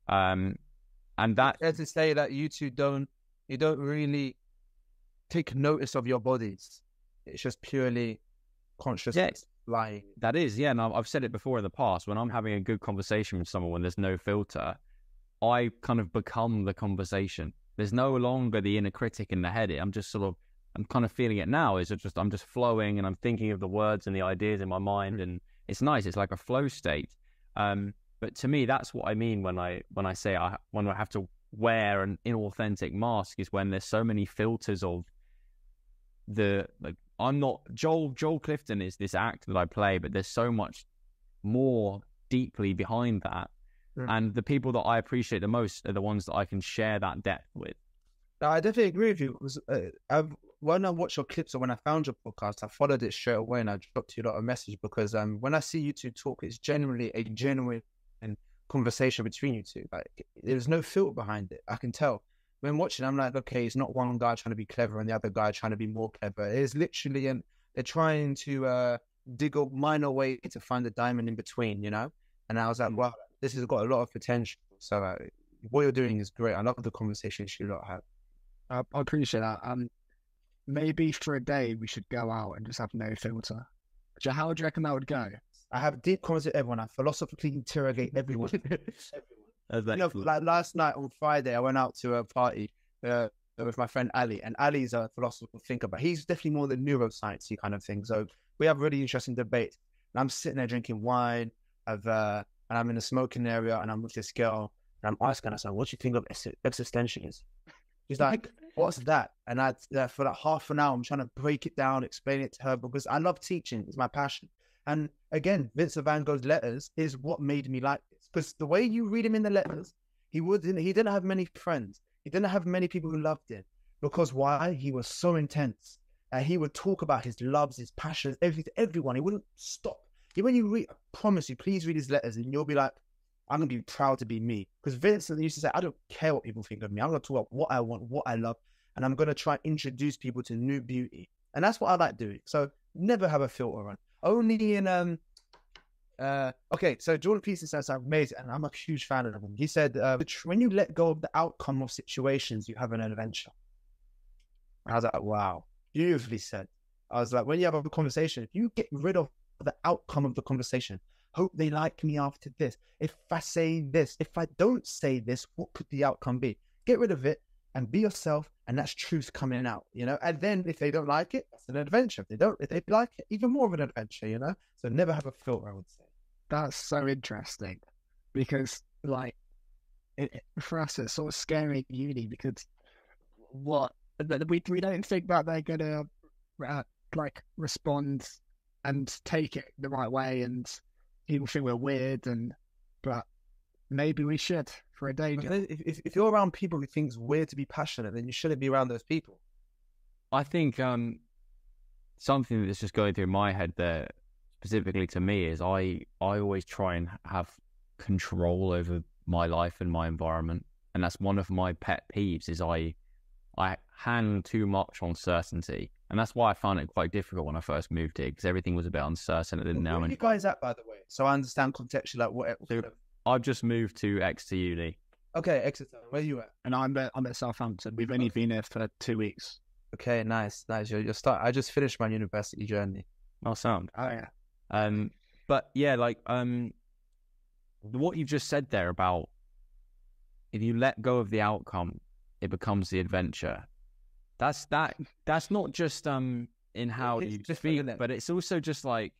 And that... As to say that you don't really take notice of your bodies. It's just purely consciousness lying. That is, yeah. And I've said it before in the past, when I'm having a good conversation with someone, when there's no filter, I kind of become the conversation. There's no longer the inner critic in the head. I'm kind of feeling it now. I'm just flowing, and I'm thinking of the words and the ideas in my mind, and it's nice. It's like a flow state. But to me, that's what I mean when I say when I have to wear an inauthentic mask, is when there's so many filters of I'm not Joel Clifton is this act that I play, but there's so much more deeply behind that. And the people that I appreciate the most are the ones that I can share that depth with. No, I definitely agree with you, because when I watch your clips or when I found your podcast, I followed it straight away and I dropped you a lot of message because when I see you two talk, it's generally a genuine conversation between you two. Like there's no filter behind it. I can tell. When watching, I'm like, okay, it's not one guy trying to be clever and the other guy trying to be more clever. It's literally, and they're trying to dig a minor way to find the diamond in between, you know? And I was like, wow, this has got a lot of potential. So what you're doing is great. I love the conversations you lot have. I appreciate that. Maybe for a day we should go out and just have no filter. How do you reckon that would go? I have deep conversations with everyone. I philosophically interrogate everyone. You know, like last night on Friday, I went out to a party with my friend Ali, and Ali's a philosophical thinker, but he's definitely more the neuroscience-y kind of thing. So we have really interesting debates. And I'm sitting there drinking wine, and I'm in a smoking area, and I'm with this girl, and I'm asking her, so what do you think of existentialism? She's like, what's that? And for like half an hour, I'm trying to break it down, explain it to her, because I love teaching. It's my passion. And again, Vincent van Gogh's letters is what made me like this. Because the way you read him in the letters, he didn't have many friends. He didn't have many people who loved him. Because why? He was so intense. He would talk about his loves, his passions, everything, everyone. He wouldn't stop. When you read, I promise you, please read his letters and you'll be like, I'm going to be proud to be me. Because Vincent used to say, I don't care what people think of me. I'm going to talk about what I want, what I love. And I'm going to try and introduce people to new beauty. And that's what I like doing. So never have a filter on. Only in, okay, so Jordan Peterson says, amazing, and I'm a huge fan of him. He said, when you let go of the outcome of situations, you have an adventure. I was like, wow, beautifully said. I was like, when you have a conversation, if you get rid of the outcome of the conversation, hope they like me after this. If I say this, if I don't say this, what could the outcome be? Get rid of it and be yourself, and that's truth coming out, you know? And then if they don't like it, that's an adventure. If they like it, even more of an adventure, you know? So never have a filter, I would say. That's so interesting because, like, for us, it's sort of scary in uni because we don't think that they're going to, like, respond and take it the right way, and people think we're weird, but maybe we should for a day. If you're around people who think it's weird to be passionate, then you shouldn't be around those people. I think something that's just going through my head there, specifically to me, is I always try and have control over my life and my environment, and that's one of my pet peeves. Is I hang too much on certainty, and that's why I found it quite difficult when I first moved here, because everything was a bit uncertain. I didn't know. Where are you guys at, by the way? So I understand contextually, like what. So I've just moved to Exeter Uni. Okay, Exeter. Where are you at? And I'm at Southampton. We've only been here for 2 weeks. Okay, nice. You're start. I just finished my university journey. Oh, sound. Oh yeah. But yeah, like what you've just said there about if you let go of the outcome, it becomes the adventure. That's not just in how you speak, but it's also just like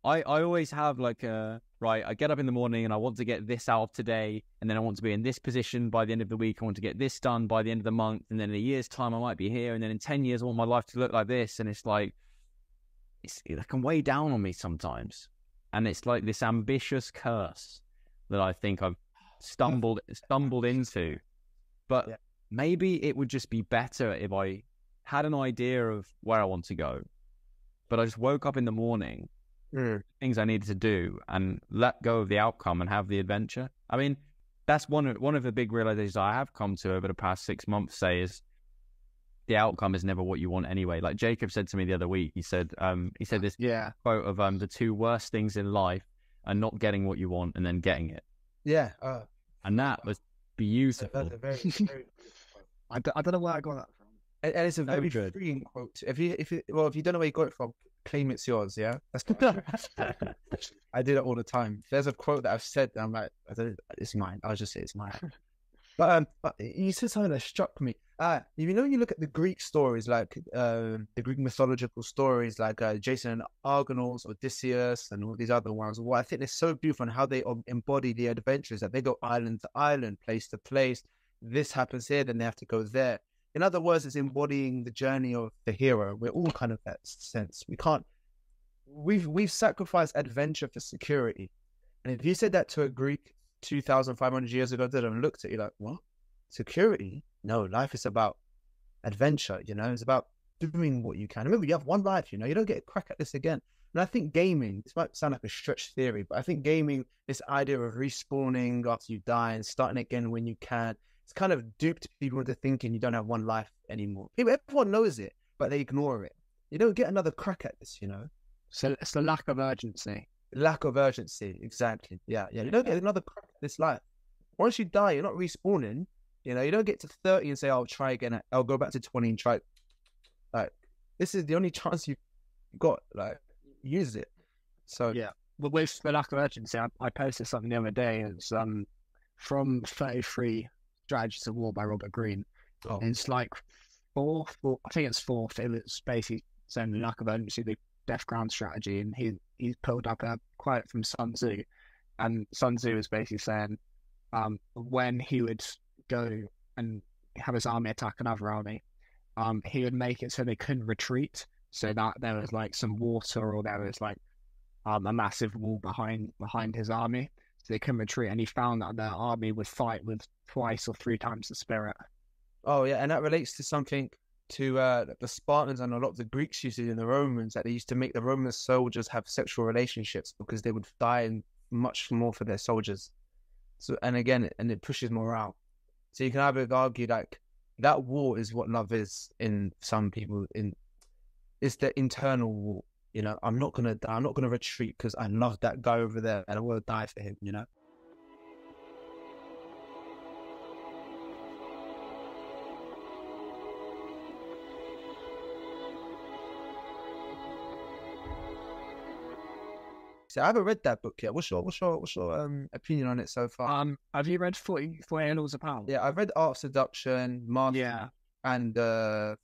I always have like I get up in the morning and I want to get this out today, and then I want to be in this position by the end of the week. I want to get this done by the end of the month, and then in a year's time I might be here, and then in 10 years I want my life to look like this. And it's like it can weigh down on me sometimes, and it's like this ambitious curse that I think I've stumbled into. But yeah, maybe it would just be better if I had an idea of where I want to go, but I just woke up in the morning, things I needed to do, and let go of the outcome and have the adventure. I mean, that's one of the big realizations I have come to over the past 6 months. Say is the outcome is never what you want anyway. Like Jacob said to me the other week, he said this quote of the two worst things in life are not getting what you want and then getting it. Yeah, and that was beautiful. That's a very, very I don't know where I got that from. And it's a very freeing quote. If you don't know where you got it from, claim it's yours. Yeah, that's I do that all the time. If there's a quote that I've said, I'm like, it's mine. I'll just say it's mine. But you said something that struck me. You know, you look at the Greek stories, like the Greek mythological stories, like Jason and Argonauts, Odysseus, and all these other ones. What I think is so beautiful and how they embody the adventures, that they go island to island, place to place. This happens here, then they have to go there. In other words, it's embodying the journey of the hero. We're all kind of that sense. We've sacrificed adventure for security. And if you said that to a Greek 2,500 years ago, they don't look at you like, what? Security? No, life is about adventure, you know? It's about doing what you can. Remember, you have one life, you know, you don't get a crack at this again. And I think gaming, this might sound like a stretched theory, but I think gaming, this idea of respawning after you die and starting again when you can, it's kind of duped people into thinking you don't have one life anymore. Everyone knows it, but they ignore it. You don't get another crack at this, you know? So it's the lack of urgency. Lack of urgency, exactly. Yeah. You don't get another crack at this life. Once you die, you're not respawning. You know, you don't get to 30 and say, I'll try again. I'll go back to 20 and try. Like, this is the only chance you've got. Like, use it. So yeah. Well, with the lack of urgency, I posted something the other day. It's from 33 Strategies of War by Robert Greene. Oh. And it's like fourth, I think it's fourth. It was basically saying the lack of urgency, the death ground strategy. And he's pulled up a quote from Sun Tzu. And Sun Tzu is basically saying when he would go and have his army attack another army, he would make it so they couldn't retreat, so that there was like some water or there was like a massive wall behind his army, so they couldn't retreat. And he found that their army would fight with twice or three times the spirit. Oh yeah, and that relates to something to the Spartans and a lot of the Greeks used to do, and the Romans, that they used to make the Roman soldiers have sexual relationships because they would die much more for their soldiers. So, and again, it pushes morale. So you can either argue like that war is what love is in some people. It's the internal war. You know, I'm not gonna die. I'm not gonna retreat because I love that guy over there and I want to die for him. You know. So I haven't read that book yet. What's your opinion on it so far? Have you read 48 Laws of Power? Yeah, I've read Art of Seduction, Master, yeah, and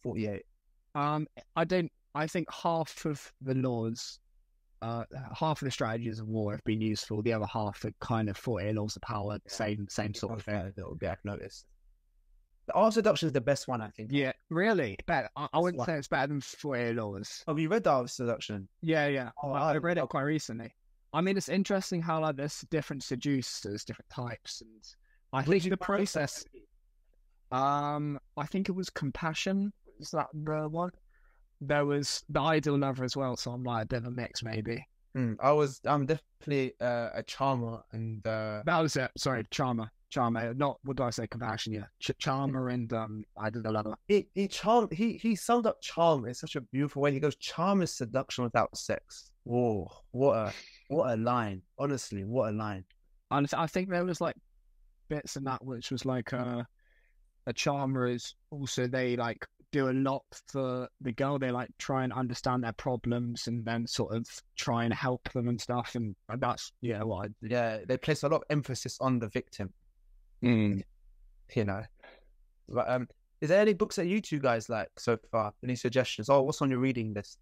48. I think half of the laws, half of the strategies of war have been useful. The other half are kind of 48 Laws of Power, same sort of thing. I've noticed. The Art of Seduction is the best one, I think. Yeah, really? Better. I wouldn't say it's better than 48 Laws. Have you read the Art of Seduction? Yeah. Oh, I read it quite recently. I mean, it's interesting how like there's different seducers, different types, and I think the process. I think it was compassion. Is that the one? There was the ideal lover as well, so I'm like a bit of a mix, maybe. I'm definitely a charmer, and that was it. Sorry, charmer. Not what do I say? Compassion. Yeah, charmer and ideal lover. He summed up charm in such a beautiful way. He goes, "Charm is seduction without sex." Whoa, what a line! Honestly, what a line! And I think there was like bits in that which was like a charmer is also they like do a lot for the girl. They like try and understand their problems and then sort of try and help them and stuff. And that's they place a lot of emphasis on the victim. You know, but is there any books that you two guys like so far? Any suggestions? Oh, what's on your reading list?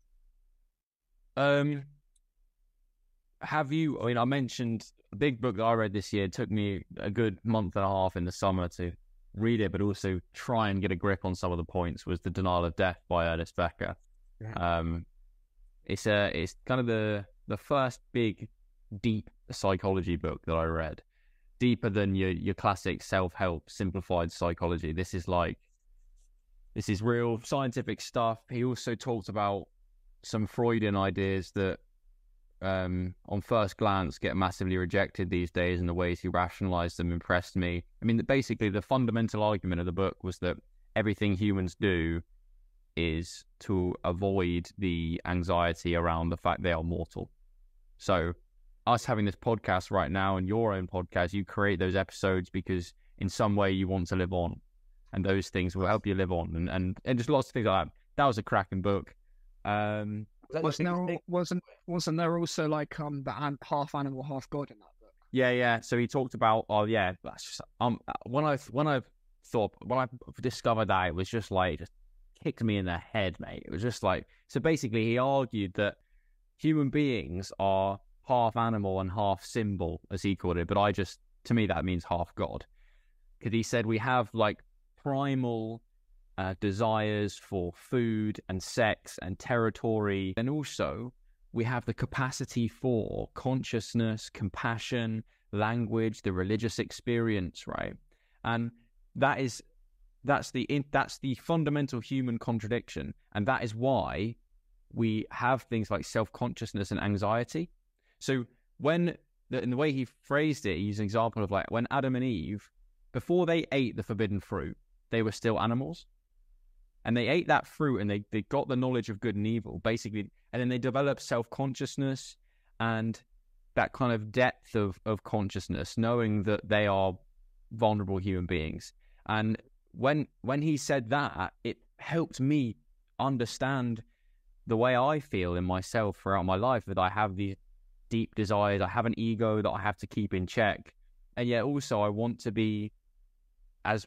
Have you? I mean, I mentioned a big book that I read this year. It took me a good month and a half in the summer to read it, but also try and get a grip on some of the points. Was The Denial of Death by Ernest Becker. Yeah. It's kind of the first big deep psychology book that I read. Deeper than your classic self-help simplified psychology. This is real scientific stuff. He also talked about some Freudian ideas that on first glance get massively rejected these days, and the ways he rationalized them impressed me. I mean, basically the fundamental argument of the book was that everything humans do is to avoid the anxiety around the fact they are mortal. So us having this podcast right now and your own podcast, you create those episodes because in some way you want to live on, and those things will help you live on, and just lots of things like that. That was a cracking book. Wasn't there also like the half animal, half god in that book? Yeah. So he talked about that's just, when I discovered that, it was just like just kicked me in the head, mate. It was just like, so basically he argued that human beings are half animal and half symbol, as he called it, but to me that means half god, because he said we have like primal desires for food and sex and territory, and also we have the capacity for consciousness, compassion, language, the religious experience, right? And that is That's the fundamental human contradiction, and that is why we have things like self-consciousness and anxiety. So in the way he phrased it, he used an example of like when Adam and Eve, before they ate the forbidden fruit, they were still animals. And they ate that fruit and they got the knowledge of good and evil, basically. And then they developed self-consciousness and that kind of depth of consciousness, knowing that they are vulnerable human beings. And when he said that, it helped me understand the way I feel in myself throughout my life, that I have these deep desires, I have an ego that I have to keep in check. And yet also I want to be as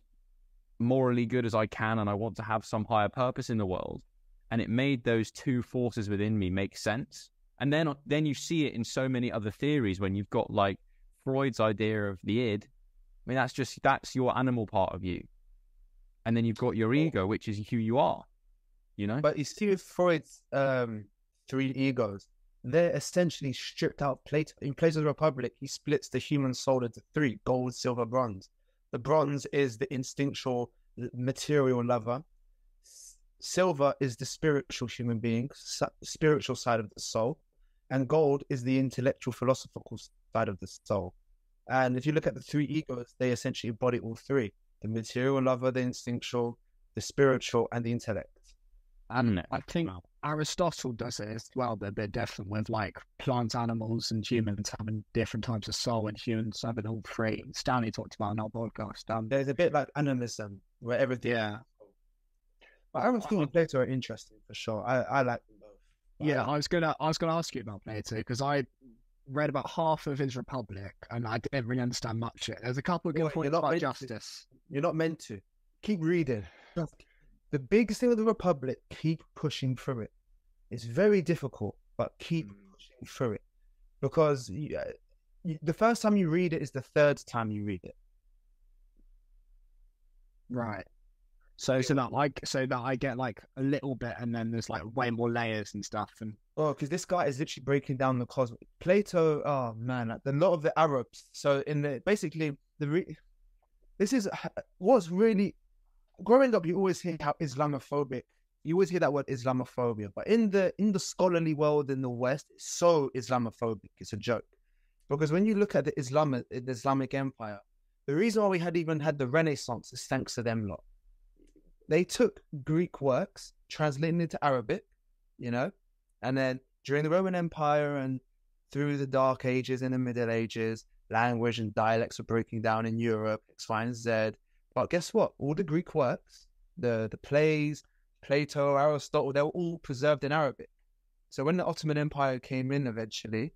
morally good as I can, and I want to have some higher purpose in the world. And it made those two forces within me make sense. And then you see it in so many other theories when you've got like Freud's idea of the id. I mean, that's your animal part of you. And then you've got your ego, which is who you are, you know? But you see with Freud's three egos, they're essentially stripped out. Plato, in Plato's Republic, he splits the human soul into three: gold, silver, bronze. The bronze is the instinctual, material lover. Silver is the spiritual human being, spiritual side of the soul. And gold is the intellectual, philosophical side of the soul. And if you look at the three egos, they essentially embody all three: the material lover, the instinctual, the spiritual, and the intellect. And I think Aristotle does it as well, but they're different with like plant animals and humans having different types of soul and humans having all three. Stanley talked about in our podcast. There's a bit like animism where everything. Yeah. But Aristotle and Plato are interesting for sure. I like them both. Yeah, I was gonna ask you about Plato because I read about half of his Republic and I didn't really understand much of it. There's a couple of good points about justice. You're not meant to. Keep reading. The biggest thing with the Republic, keep pushing through it. It's very difficult, but keep pushing through it. Because the first time you read it is the third time you read it. Right. So that I get like a little bit, and then there's like way more layers and stuff. And because this guy is literally breaking down the cosmos. Plato, oh man, like a lot of the Arabs. So this is what's really growing up. You always hear how Islamophobic. You always hear that word Islamophobia, but in the scholarly world in the West, it's so Islamophobic. It's a joke, because when you look at the Islamic Empire, the reason why we even had the Renaissance is thanks to them lot. They took Greek works, translated into Arabic, and then during the Roman Empire and through the Dark Ages and the Middle Ages, language and dialects were breaking down in Europe, X, Y, and Z. But guess what? All the Greek works, the plays, Plato, Aristotle, they were all preserved in Arabic. So when the Ottoman Empire came in eventually,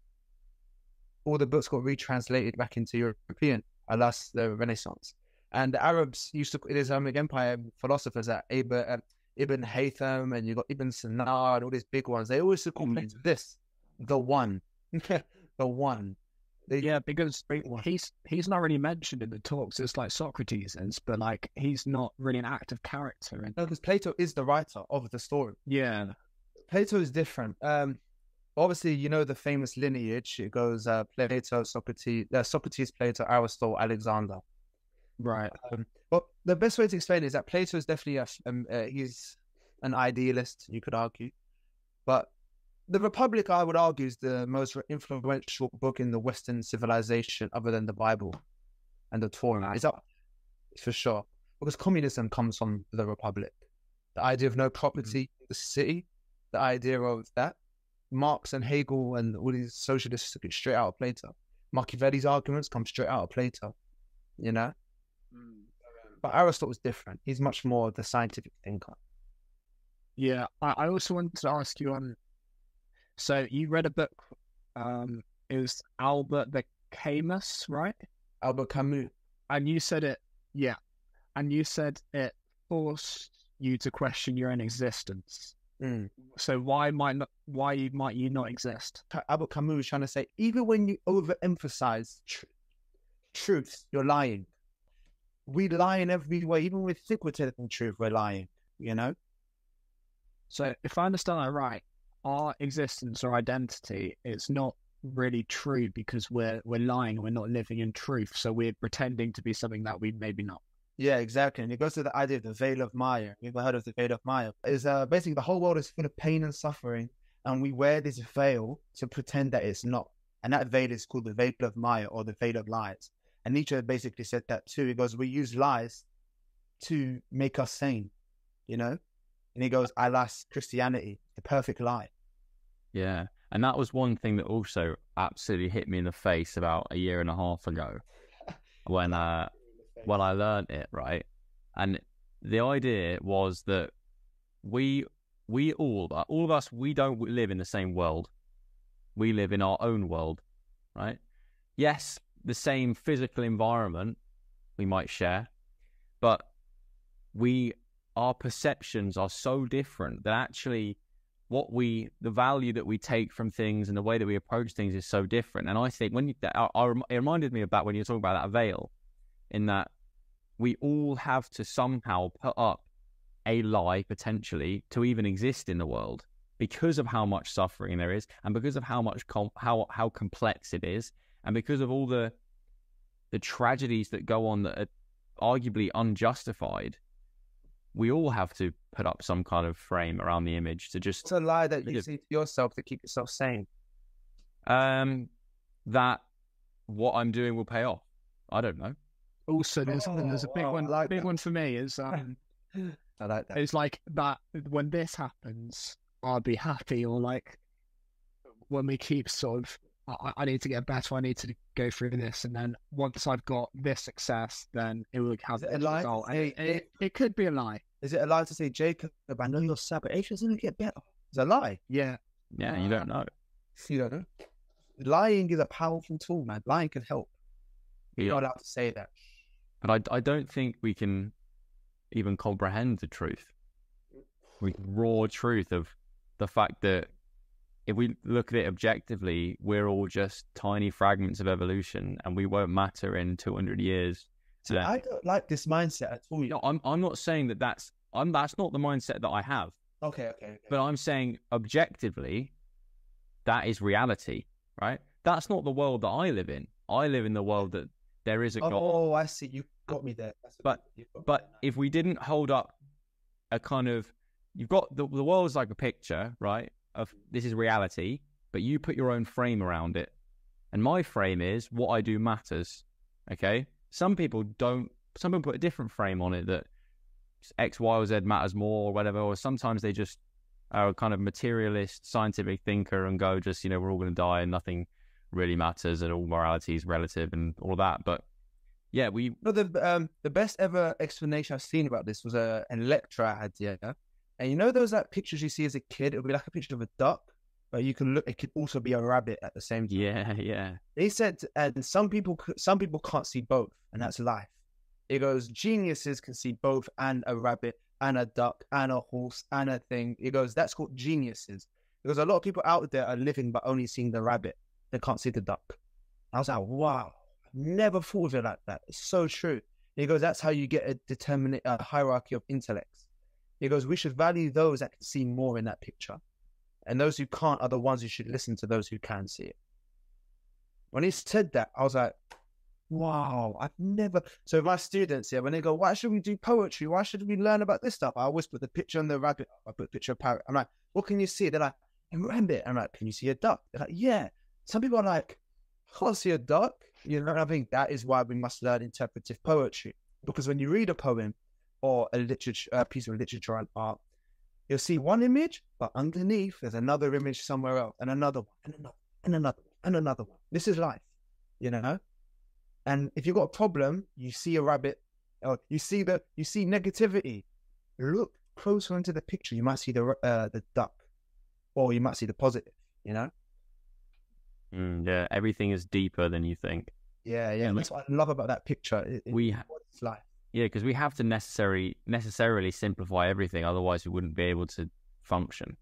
all the books got retranslated back into European, alas, the Renaissance. And the Arabs used to, in the Islamic Empire, philosophers like Ibn Haytham, and you got Ibn Sina, and all these big ones, they always call this the one. The one. Because he's not really mentioned in the talks. It's like Socrates is, but like he's not really an active character. No, because Plato is the writer of the story. Yeah, Plato is different. Obviously, the famous lineage. It goes Plato, Socrates, Plato, Aristotle, Alexander. Right. But the best way to explain it is that Plato is definitely he's an idealist, you could argue, but the Republic, I would argue, is the most influential book in the Western civilization other than the Bible and the Torah. Is that for sure? Because communism comes from the Republic. The idea of no property in the city, the idea of that. Marx and Hegel and all these socialists took it straight out of Plato. Machiavelli's arguments come straight out of Plato, But Aristotle was different. He's much more the scientific thinker. Yeah, I also wanted to ask you so you read a book, it was Albert the Camus, right? Albert Camus. And you said it forced you to question your own existence. So why might you not exist? Albert Camus was trying to say, even when you overemphasize truth, you're lying. We lie in every way. Even with think we're telling the truth, we're lying, So if I understand that right, our existence or identity is not really true because we're lying, we're not living in truth, so we're pretending to be something that we maybe not. Yeah, exactly. And it goes to the idea of the veil of Maya. You've heard of the veil of Maya? Is basically the whole world is full of pain and suffering, and we wear this veil to pretend that it's not. And that veil is called the veil of Maya, or the veil of lies. And Nietzsche basically said that too. He goes, we use lies to make us sane, you know? And he goes, I lost Christianity, the perfect lie. Yeah. And that was one thing that also absolutely hit me in the face about a year and a half ago when I learned it, right? And the idea was that we all of us, we don't live in the same world. We live in our own world, right? Yes, the same physical environment we might share, but our perceptions are so different that actually the value that we take from things and the way that we approach things is so different. And I think it reminded me of that when you're talking about that veil, in that we all have to somehow put up a lie potentially to even exist in the world, because of how much suffering there is, and because of how much how complex it is, and because of all the tragedies that go on that are arguably unjustified. We all have to put up some kind of frame around the image to just... It's a lie that you see to yourself to keep yourself sane. That what I'm doing will pay off. I don't know. Also, there's a big one. Like big one for me is I like that. it's like that when this happens, I'll be happy, or like when we keep sort of, I need to get better, I need to go through this, and then once I've got this success, then it will have a this lie? result. It could be a lie. Is it a lie to say, Jacob, I know you're sad, but Asia's going to get better? It's a lie. Yeah. Yeah, you don't know. You don't know. Lying is a powerful tool, man. Lying can help. You're not allowed to say that. But I don't think we can even comprehend the truth. The raw truth of the fact that if we look at it objectively, we're all just tiny fragments of evolution, and we won't matter in 200 years. So I don't like this mindset at all. No, I'm not saying that's not the mindset that I have. Okay. But I'm saying objectively, that is reality, right? That's not the world that I live in. I live in the world that there is a God. Oh, I see. You got me there. But if we didn't hold up a kind of, you've got the world is like a picture, right? Of this is reality, but you put your own frame around it. And my frame is what I do matters. Okay? Some people put a different frame on it, that X, Y, or Z matters more or whatever, or sometimes they just are a kind of materialist, scientific thinker and go just, we're all going to die and nothing really matters and all morality is relative and all that. But yeah, the best ever explanation I've seen about this was an lecturer I had, yeah. And those like pictures you see as a kid, it would be like a picture of a duck, but you can look, it could also be a rabbit at the same time. Yeah. He said, and some people can't see both, and that's life. It goes, geniuses can see both, and a rabbit, and a duck, and a horse, and a thing. It goes, that's called geniuses. Because a lot of people out there are living by only seeing the rabbit. They can't see the duck. I was like, wow, I've never thought of it like that. It's so true. He goes, that's how you get a hierarchy of intellects. He goes, we should value those that can see more in that picture. And those who can't are the ones who should listen to those who can see it. When he said that, I was like, wow, I've never... So my students here, when they go, why should we do poetry? Why should we learn about this stuff? I always put the picture on the rabbit. I put a picture of a parrot. I'm like, what can you see? They're like, a rabbit. I'm like, can you see a duck? They're like, yeah. Some people are like, I can't see a duck. And I think that is why we must learn interpretive poetry. Because when you read a poem or a piece of literature and art, you'll see one image, but underneath there's another image somewhere else, and another one, and another, and another, and another one. This is life, And if you've got a problem, you see a rabbit, or you see negativity. Look closer into the picture, you might see the duck, or you might see the positive. Yeah, everything is deeper than you think. Yeah. That's what I love about that picture. It's life. Yeah, because we have to necessarily simplify everything, otherwise we wouldn't be able to function.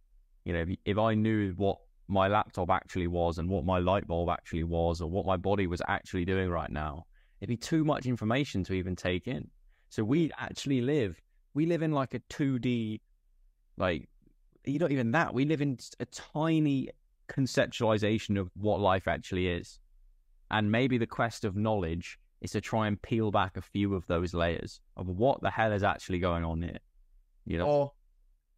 If I knew what my laptop actually was and what my light bulb actually was, or what my body was actually doing right now, it'd be too much information to even take in. So we live in like a 2D, like, not even that. We live in a tiny conceptualization of what life actually is. And maybe the quest of knowledge is to try and peel back a few of those layers of what the hell is actually going on here. You know,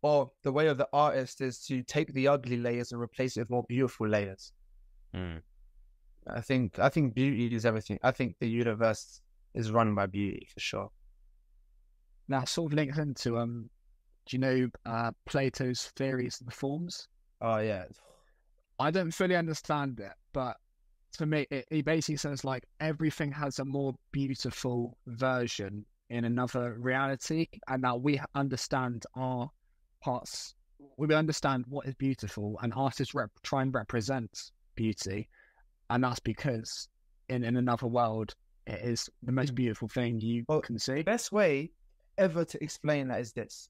or the way of the artist is to take the ugly layers and replace it with more beautiful layers. I think beauty is everything. I think the universe is run by beauty for sure. Now, sort of links into do you know Plato's theories of the forms? Oh yeah, I don't fully understand it, but to me, he basically says like everything has a more beautiful version in another reality, and that we understand our parts. We understand what is beautiful, and artists try and represent beauty, and that's because in another world, it is the most beautiful thing you can see. The best way ever to explain that is this.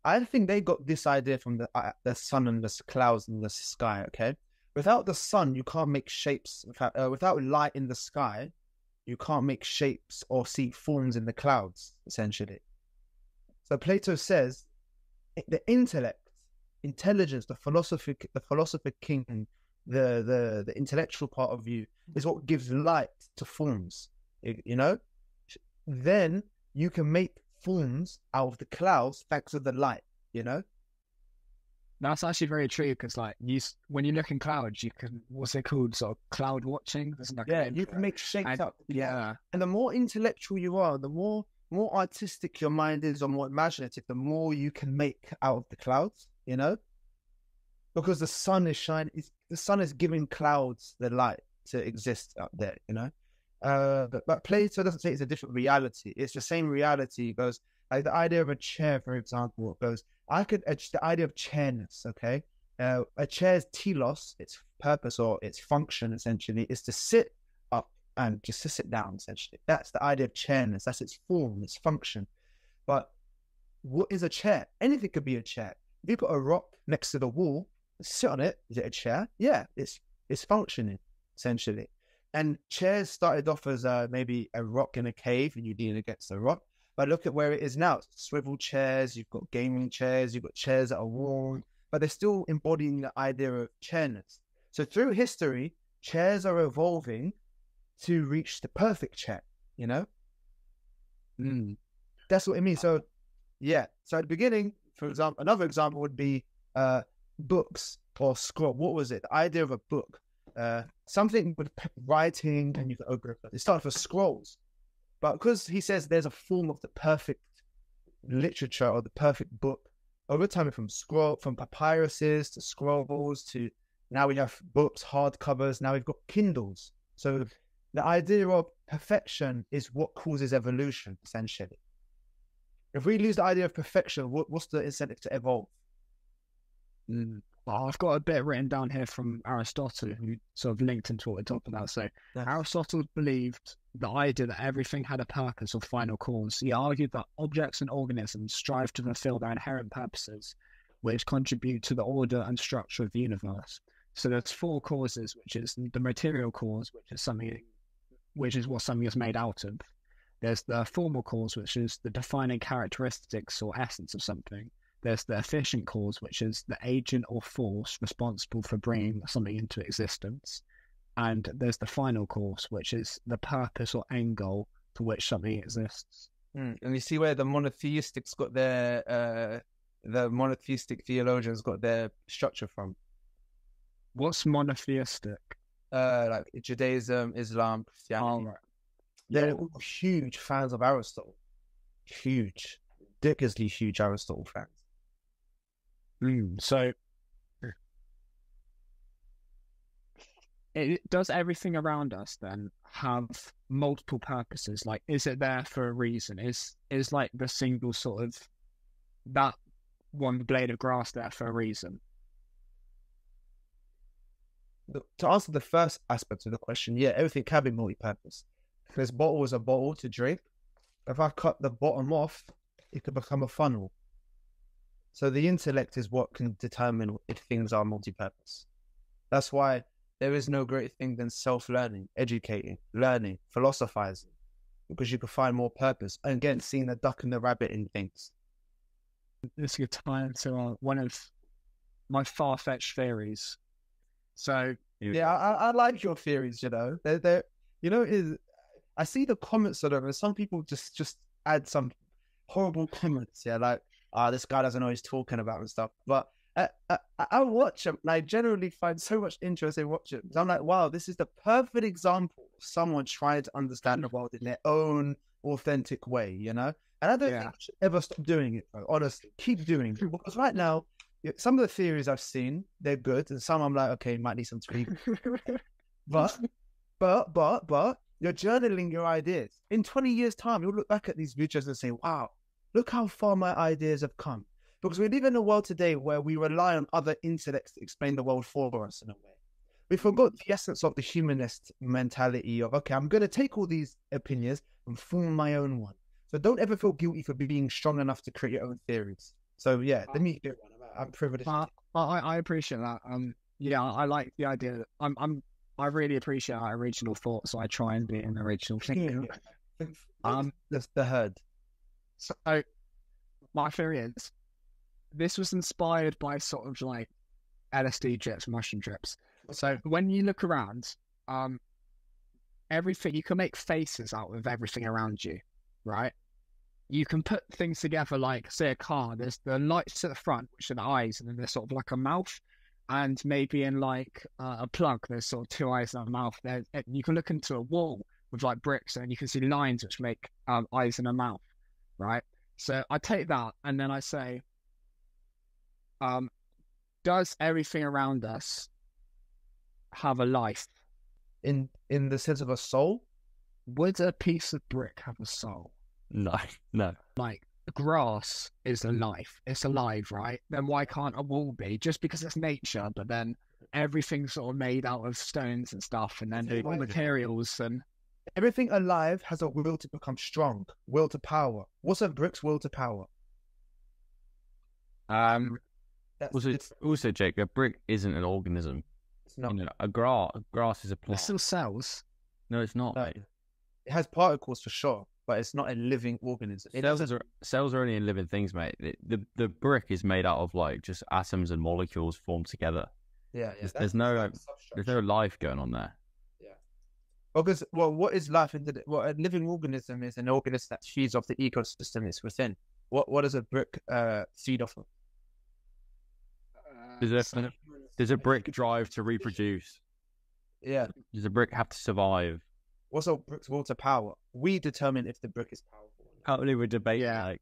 I think they got this idea from the sun and the clouds and the sky, okay? Without the sun, you can't make shapes. Without light in the sky, you can't make shapes or see forms in the clouds, essentially. So Plato says the intellect, intelligence, the philosopher king, the intellectual part of you is what gives light to forms, you know? Then you can make forms out of the clouds thanks to the light, you know? That's actually very true, because like when you look in clouds, you can, what's it called, sort of cloud watching. You can make shapes out. Yeah, and the more intellectual you are, the more artistic your mind is, or more imaginative, the more you can make out of the clouds, you know, because the sun is shining. The sun is giving clouds the light to exist out there, you know. But Plato doesn't say it's a different reality. It's the same reality. It goes like the idea of a chair, for example. It goes, the idea of chairness, okay? A chair's telos, its purpose or its function, essentially, is to sit up and just to sit down, essentially. That's the idea of chairness. That's its form, its function. But what is a chair? Anything could be a chair. If you put a rock next to the wall, sit on it, is it a chair? Yeah, it's functioning, essentially. And chairs started off as maybe a rock in a cave, and you lean against a rock. But look at where it is now. It's swivel chairs, you've got gaming chairs, you've got chairs that are worn, but they're still embodying the idea of chairness. So through history, chairs are evolving to reach the perfect chair, you know? That's what it means. So, yeah. So at the beginning, for example, another example would be books or scroll. What was it? The idea of a book. Something with writing, and you can open it. It started for scrolls. But because he says there's a form of the perfect literature or the perfect book, over time from papyruses to scrolls to now we have books, hardcovers, now we've got Kindles. So the idea of perfection is what causes evolution, essentially. If we lose the idea of perfection, what's the incentive to evolve? Well, I've got a bit written down here from Aristotle, who sort of linked into what we're talking about. So Aristotle believed the idea that everything had a purpose or final cause. He argued that objects and organisms strive to fulfill their inherent purposes, which contribute to the order and structure of the universe. So there's four causes, which is the material cause, which is what something is made out of. There's the formal cause, which is the defining characteristics or essence of something. There's the efficient cause, which is the agent or force responsible for bringing something into existence. And there's the final cause, which is the purpose or end goal to which something exists. And you see where the monotheistic theologians got their structure from. What's monotheistic? Like Judaism, Islam, Christianity. Oh, right. They're all huge fans of Aristotle. Ridiculously huge Aristotle fans. So, does everything around us then have multiple purposes? Like, is it there for a reason? Is like the single sort of that one blade of grass there for a reason? To answer the first aspect of the question, yeah, everything can be multi-purpose. If this bottle is a bottle to drink, if I cut the bottom off, it could become a funnel. So the intellect is what can determine if things are multi-purpose. That's why there is no greater thing than self-learning, educating, learning, philosophizing, because you can find more purpose. And again, seeing the duck and the rabbit in things. This could tie into one of my far-fetched theories. So yeah, I like your theories. You know, they're I see the comments on them, and some people just add some horrible comments. Yeah, like, this guy doesn't know what he's talking about and stuff. But I watch them, and I generally find so much interest in watching them. I'm like, wow, this is the perfect example of someone trying to understand the world in their own authentic way, you know? And I don't think you should ever stop doing it, bro. Honestly, keep doing it. Because right now, some of the theories I've seen, they're good. And some I'm like, okay, might need some tweak. But you're journaling your ideas. In 20 years' time, you'll look back at these videos and say, wow, look how far my ideas have come. Because we live in a world today where we rely on other intellects to explain the world for us in a way. We forgot the essence of the humanist mentality of, okay, I'm going to take all these opinions and form my own one. So don't ever feel guilty for being strong enough to create your own theories. So yeah, let me do one. I'm privileged. I appreciate that. Yeah, I like the idea. I really appreciate our original thoughts. So I try and be an original thinker. That's the herd. So my theory is, this was inspired by sort of like LSD trips, mushroom trips. So when you look around, everything, you can make faces out of everything around you, right? You can put things together like, say, a car. There's the lights at the front, which are the eyes, and then there's sort of like a mouth. And maybe in like a plug, there's sort of two eyes and a mouth. There, you can look into a wall with like bricks, and you can see lines which make eyes and a mouth, right? So I take that, and then I say, does everything around us have a life? In the sense of a soul? Would a piece of brick have a soul? No. Like, grass is a life. It's alive, right? Then why can't a wall be? Just because it's nature, but then everything's sort of made out of stones and stuff, and then all materials and... Everything alive has a will to become strong, will to power. What's a brick's will to power? Also, Jake, a brick isn't an organism. It's not. You know, a grass is a plant. It's still cells. No, it's not. No. It has particles for sure, but it's not a living organism. Cells are only in living things, mate. The brick is made out of like just atoms and molecules formed together. Yeah. There's no life going on there. Yeah. Because what is life? A living organism is an organism that feeds off the ecosystem it's within. What does a brick feed off of? Does a brick drive to reproduce? Yeah. Does a brick have to survive? What's a brick's will to power? We determine if the brick is powerful. Can't believe we're debating like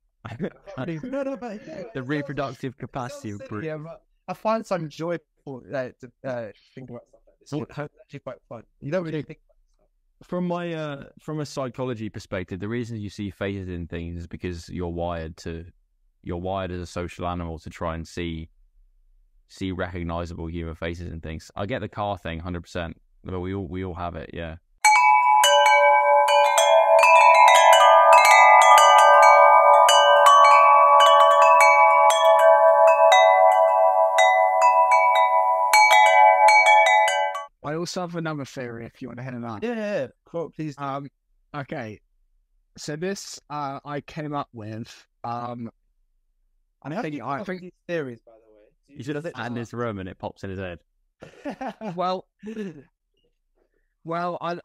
the reproductive capacity of brick. Yeah, but I find some joyful to think about stuff like this. It's actually quite fun. You don't really think about stuff. From a psychology perspective, the reason you see faces in things is because you're wired as a social animal to try and see recognizable human faces and things. I get the car thing 100%, but we all have it, yeah. I also have another theory if you want to hit it on. Yeah. Cool, please. Okay. So this I came up with. I think these theories, by the way. You should have it in his room and it pops in his head. Well,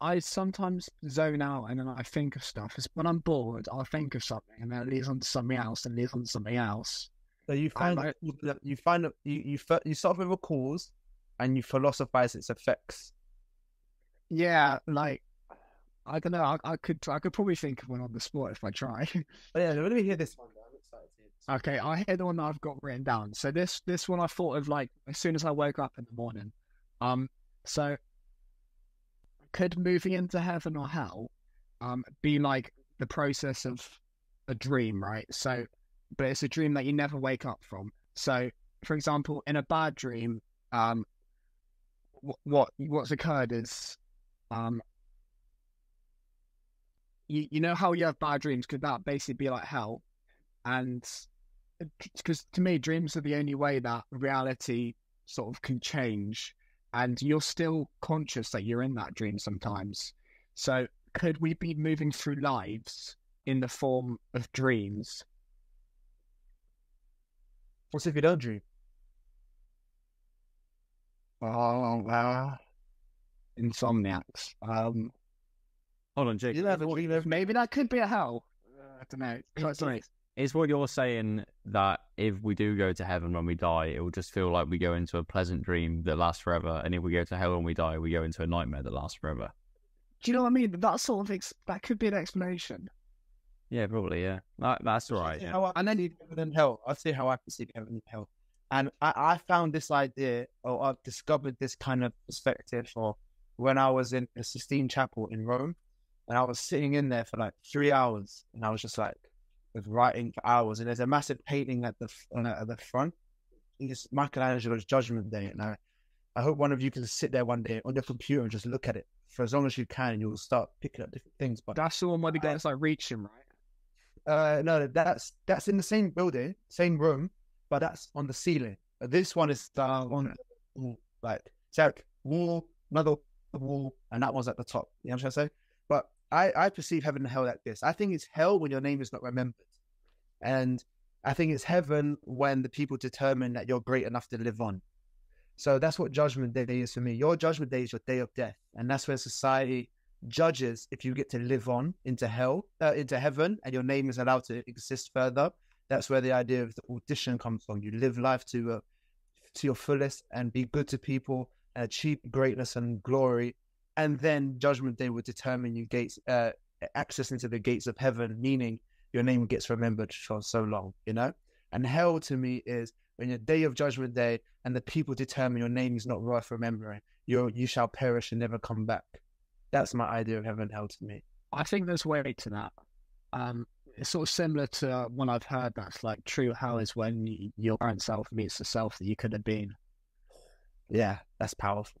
I sometimes zone out and then I think of stuff. When I'm bored, I'll think of something and then it leads on to something else and leads on to something else. So you start with a cause and you philosophize its effects. Yeah, like I don't know. I could probably think of one on the spot if I try. But yeah, let me hear this one. I'm excited to hear this. Okay, I hear the one that I've got written down. So this one I thought of like as soon as I woke up in the morning. So could moving into heaven or hell be like the process of a dream, right? So, but it's a dream that you never wake up from. So, for example, in a bad dream, what's occurred is, you know how you have bad dreams? Could that basically be like hell? And because to me, dreams are the only way that reality sort of can change, and you're still conscious that you're in that dream sometimes. So could we be moving through lives in the form of dreams? What's if you don't dream? Insomniacs. Hold on, Jake. You never dream of Maybe that could be a hell. I don't know. Sorry. Is what you're saying that if we do go to heaven when we die, it will just feel like we go into a pleasant dream that lasts forever, and if we go to hell when we die, we go into a nightmare that lasts forever? Do you know what I mean? That sort of that could be an explanation. Yeah, probably. Yeah, that's all right. How I perceive heaven and hell. I'll see how I perceive heaven and hell. And I found this idea, or I've discovered this kind of perspective, or when I was in the Sistine Chapel in Rome, and I was sitting in there for like 3 hours, and I was just like, was writing for hours. And there's a massive painting at the front. It's Michelangelo's Judgment Day, and I hope one of you can sit there one day on your computer and just look at it for as long as you can, and you'll start picking up different things. But that's the one where the guy's like reaching, right? No, that's in the same building, same room, but that's on the ceiling. This one is on like wall, another wall, and that one's at the top. You know what I'm trying to say? But I perceive heaven and hell like this. I think it's hell when your name is not remembered, and I think it's heaven when the people determine that you're great enough to live on. So that's what Judgment Day is for me. Your Judgment Day is your day of death, and that's where society judges if you get to live on into heaven, and your name is allowed to exist further. That's where the idea of the audition comes from. You live life to your fullest and be good to people and achieve greatness and glory, and then Judgment Day would determine you access into the gates of heaven, meaning your name gets remembered for so long, you know. And hell to me is when your day of Judgment Day and the people determine your name is not worth remembering. You shall perish and never come back. That's my idea of heaven and hell to me. I think there's weight to that. It's sort of similar to one I've heard that's like true hell is when your current self meets the self that you could have been. Yeah, that's powerful.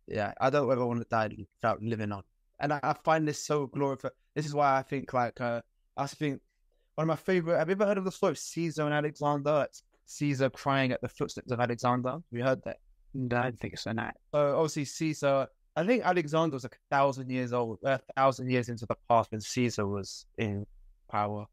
Yeah, I don't ever want to die without living on. And I find this so glorified. This is why I think one of my favorite, have you ever heard of the story of Caesar and Alexander? It's Caesar crying at the footsteps of Alexander. Have you heard that? No, I don't think so, no. Obviously Caesar, I think Alexander was like 1,000 years old, 1,000 years into the past when Caesar was in power.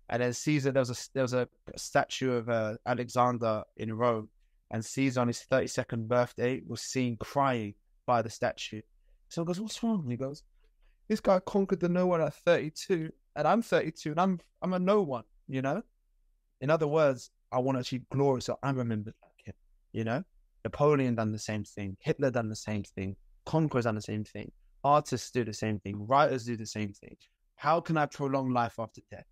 And then Caesar, there was a statue of Alexander in Rome, and Caesar on his 32nd birthday was seen crying by the statue. So he goes, "What's wrong?" And he goes, "This guy conquered the no one at 32, and I'm 32, and I'm a no one, you know? In other words, I want to achieve glory, so I'm remembered like him, you know? Napoleon done the same thing. Hitler done the same thing. Conquerors done the same thing. Artists do the same thing. Writers do the same thing. How can I prolong life after death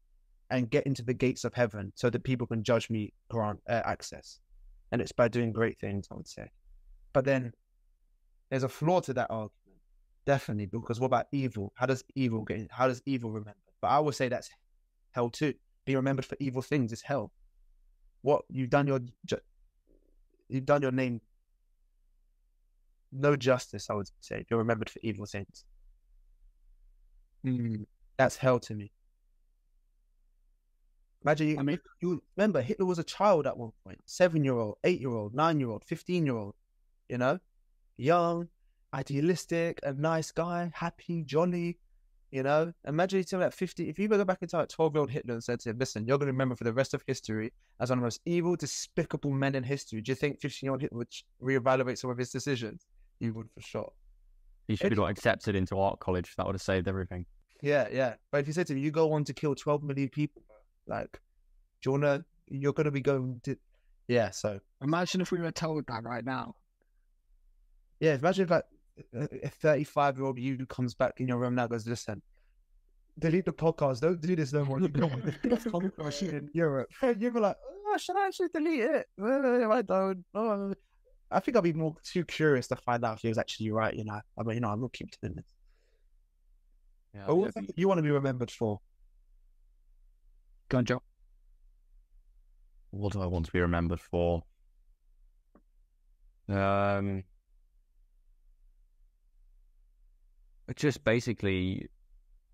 and get into the gates of heaven so that people can judge me, grant access? And it's by doing great things, I would say. But then there's a flaw to that argument, definitely, because what about evil? How does evil remember? But I would say that's hell too. Being remembered for evil things is hell. What you've done your name no justice, I would say. You're remembered for evil things. That's hell to me. Imagine you remember Hitler was a child at one point, 7-year-old, 8-year-old, 9-year-old, 15-year-old, you know, young, idealistic, a nice guy, happy, jolly, you know. Imagine you tell that 50, if you go back into like 12-year-old Hitler and said to him, "Listen, you're going to remember for the rest of history as one of the most evil, despicable men in history," do you think 15-year-old Hitler would reevaluate some of his decisions? He would, for sure. He should have got accepted into art college. That would have saved everything. Yeah. But if you said to him, "You go on to kill 12 million people," like, you're going to be going to... Yeah, so... Imagine if we were told that right now. Yeah, imagine if like a 35-year-old you comes back in your room now and goes, "Listen, delete the podcast. Don't do this no more. You don't want to in Europe." And you'd be like, "Oh, should I actually delete it? I don't. Oh." I think I'd be more too curious to find out if he was actually right, you know. I mean, you know, I'm not keep doing this. Yeah, but what do you want to be remembered for? Go on, Joe. What do I want to be remembered for? Just basically,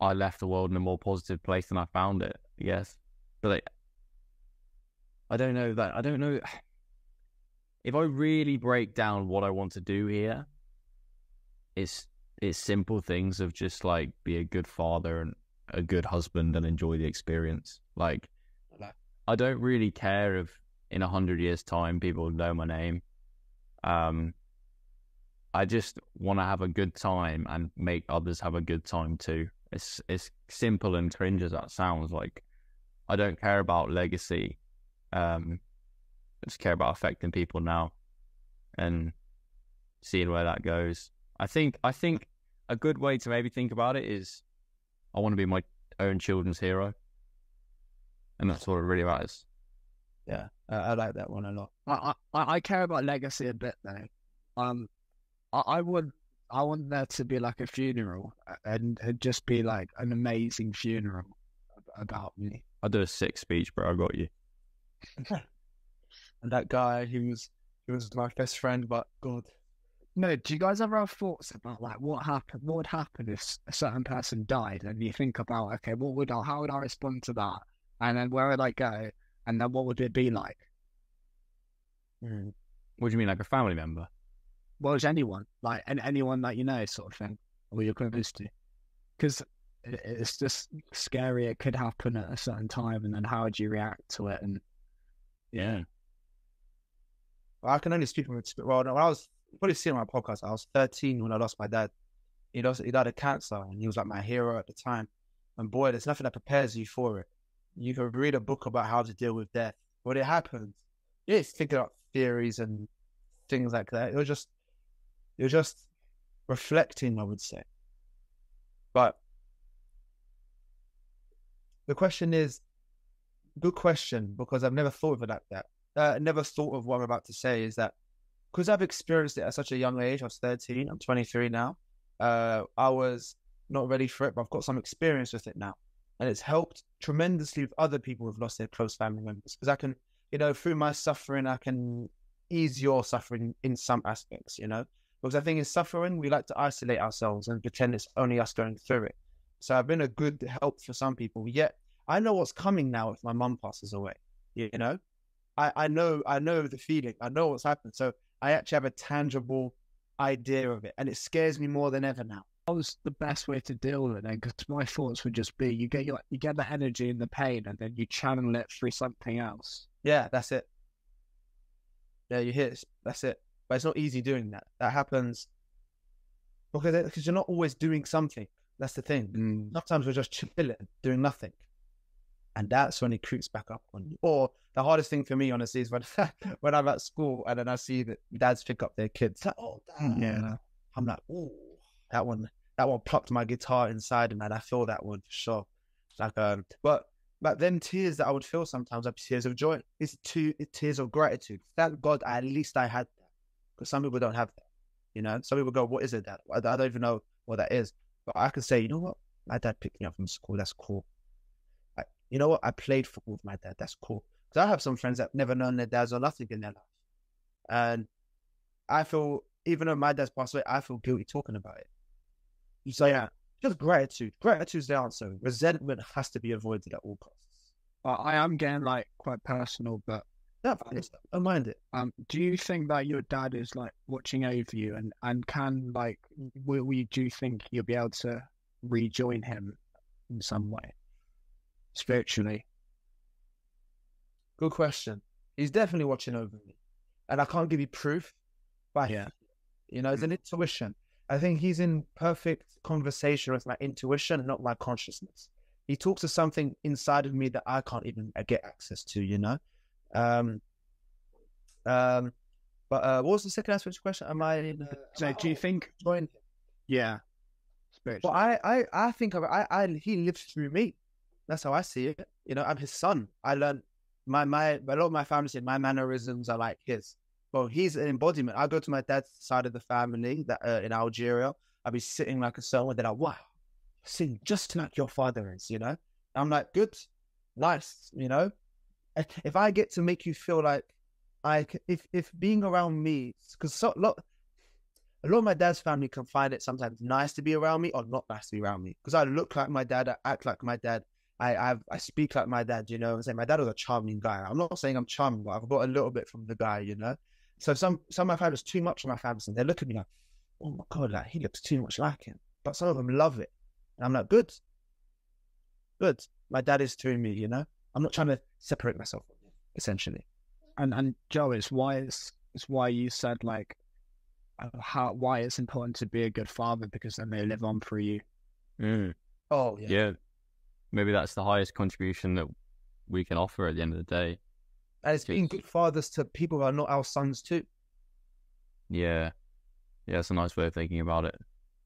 I left the world in a more positive place than I found it, I guess. But like, I don't know. If I really break down what I want to do here, it's simple things of just like be a good father and a good husband and enjoy the experience. Like, I don't really care if in 100 years' time people know my name. I I just want to have a good time and make others have a good time too. It's simple and cringe as that sounds. Like, I don't care about legacy. I just care about affecting people now and seeing where that goes. I think a good way to maybe think about it is I want to be my own children's hero, and that's what it really matters. Yeah, I like that one a lot. I care about legacy a bit though. I want there to be like a funeral and it'd just be like an amazing funeral about me. I'll do a sick speech, bro. I got you. And that guy, he was my best friend, but God. No, do you guys ever have thoughts about like what would happen if a certain person died, and you think about, okay, how would I respond to that, and then where would I go, and then what would it be like? What do you mean, like a family member? Well, as anyone, like anyone that you know, sort of thing, or you're close to, because it's just scary. It could happen at a certain time, and then how would you react to it? And yeah, well, I can only speak from experience. Well, when I was probably seeing my podcast, I was 13 when I lost my dad. He died of cancer, and he was like my hero at the time. And boy, there's nothing that prepares you for it. You can read a book about how to deal with death. When it happens, you just figure out theories and things like that. You're just reflecting, I would say. But the question is, good question, because I've never thought of it like that. Never thought of what I'm about to say is that because I've experienced it at such a young age. I was 13, I'm 23 now. I was not ready for it, but I've got some experience with it now. And it's helped tremendously with other people who've lost their close family members. Because I can, through my suffering, I can ease your suffering in some aspects, Because I think in suffering, we like to isolate ourselves and pretend it's only us going through it. So I've been a good help for some people. Yet I know what's coming now if my mum passes away, I know the feeling. I know what's happened. So I actually have a tangible idea of it. And it scares me more than ever now. That was the best way to deal with it then, because my thoughts would just be, you get the energy and the pain, and then you channel it through something else. Yeah, that's it. Yeah, you hit it. That's it. But it's not easy doing that. That happens because you're not always doing something. That's the thing. Sometimes we're just chilling, doing nothing. And that's when it creeps back up on you. Or the hardest thing for me, honestly, is when I'm at school and then I see that dads pick up their kids. Like, oh, damn. Yeah. I'm like, oh, that one plucked my guitar inside, and I feel that one for sure. But then tears that I would feel sometimes are tears of joy. It's tears of gratitude. Thank God, at least I had that. Because some people don't have that. Some people go, what is it, Dad? I don't even know what that is. But I can say, you know what? My dad picked me up from school. That's cool. You know what? I played football with my dad. That's cool. Because I have some friends that have never known their dads or nothing in their life. And I feel, even though my dad's passed away, I feel guilty talking about it. So yeah, just gratitude. Gratitude's the answer. Resentment has to be avoided at all costs. I am getting like quite personal, but yeah, I don't mind it. Do you think that your dad is like watching over you, and can like, do you think you'll be able to rejoin him in some way, spiritually? Good question. He's definitely watching over me, and I can't give you proof, but yeah, it's an intuition. I think he's in perfect conversation with my intuition, not my consciousness. He talks to something inside of me that I can't even get access to, But what was the second aspect of the question? Am I in? Do you think join him? Yeah. Well, I think of it. He lives through me. That's how I see it. I'm his son. I learned a lot of my family said my mannerisms are like his. Well, he's an embodiment. I go to my dad's side of the family that in Algeria. I'll be sitting like a certain way. They're like, wow, sing just like your father is, I'm like, good, nice, If I get to make you feel like if being around me, because a lot of my dad's family can find it sometimes nice to be around me or not nice to be around me. Because I look like my dad, I act like my dad, I speak like my dad, I'm saying my dad was a charming guy. I'm not saying I'm charming, but I've got a little bit from the guy, So some of my family is too much of my family, and they look at me like, oh my God, like he looks too much like him. But some of them love it. And I'm like, good. My dad is through me, I'm not trying to separate myself from him, essentially. And Joe, it's why you said like why it's important to be a good father, because then they live on through you. Mm. Oh yeah. Yeah, maybe that's the highest contribution that we can offer at the end of the day. And it's being good fathers to people who are not our sons too. Yeah, it's a nice way of thinking about it.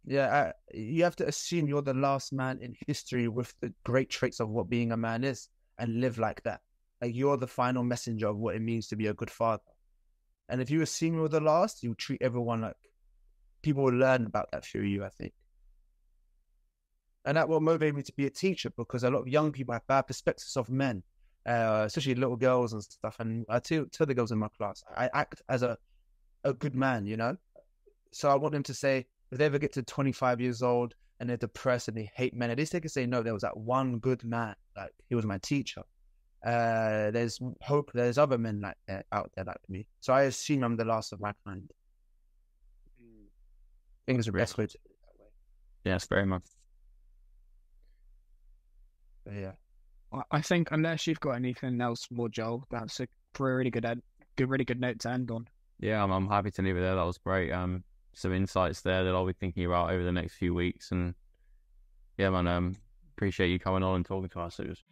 Yeah, you have to assume you're the last man in history with the great traits of what being a man is, and live like that. Like, you're the final messenger of what it means to be a good father. And if you assume you're the last, you treat everyone like people will learn about that through you, I think. And that will motivate me to be a teacher, because a lot of young people have bad perspectives of men, especially little girls and stuff. And I tell the girls in my class, I act as a good man, you know? So I want them to say, if they ever get to 25 years old and they're depressed and they hate men, at least they can say, no, there was that one good man. Like, he was my teacher. There's hope. There's other men like that out there like me. So I assume I'm the last of my kind. I think it's the best way to do it that way. Yes, very much. But yeah. I think, unless you've got anything else more, Joel, that's a really good note to end on. Yeah, I'm happy to leave it there. That was great. Some insights there that I'll be thinking about over the next few weeks. And yeah, man, appreciate you coming on and talking to us. It was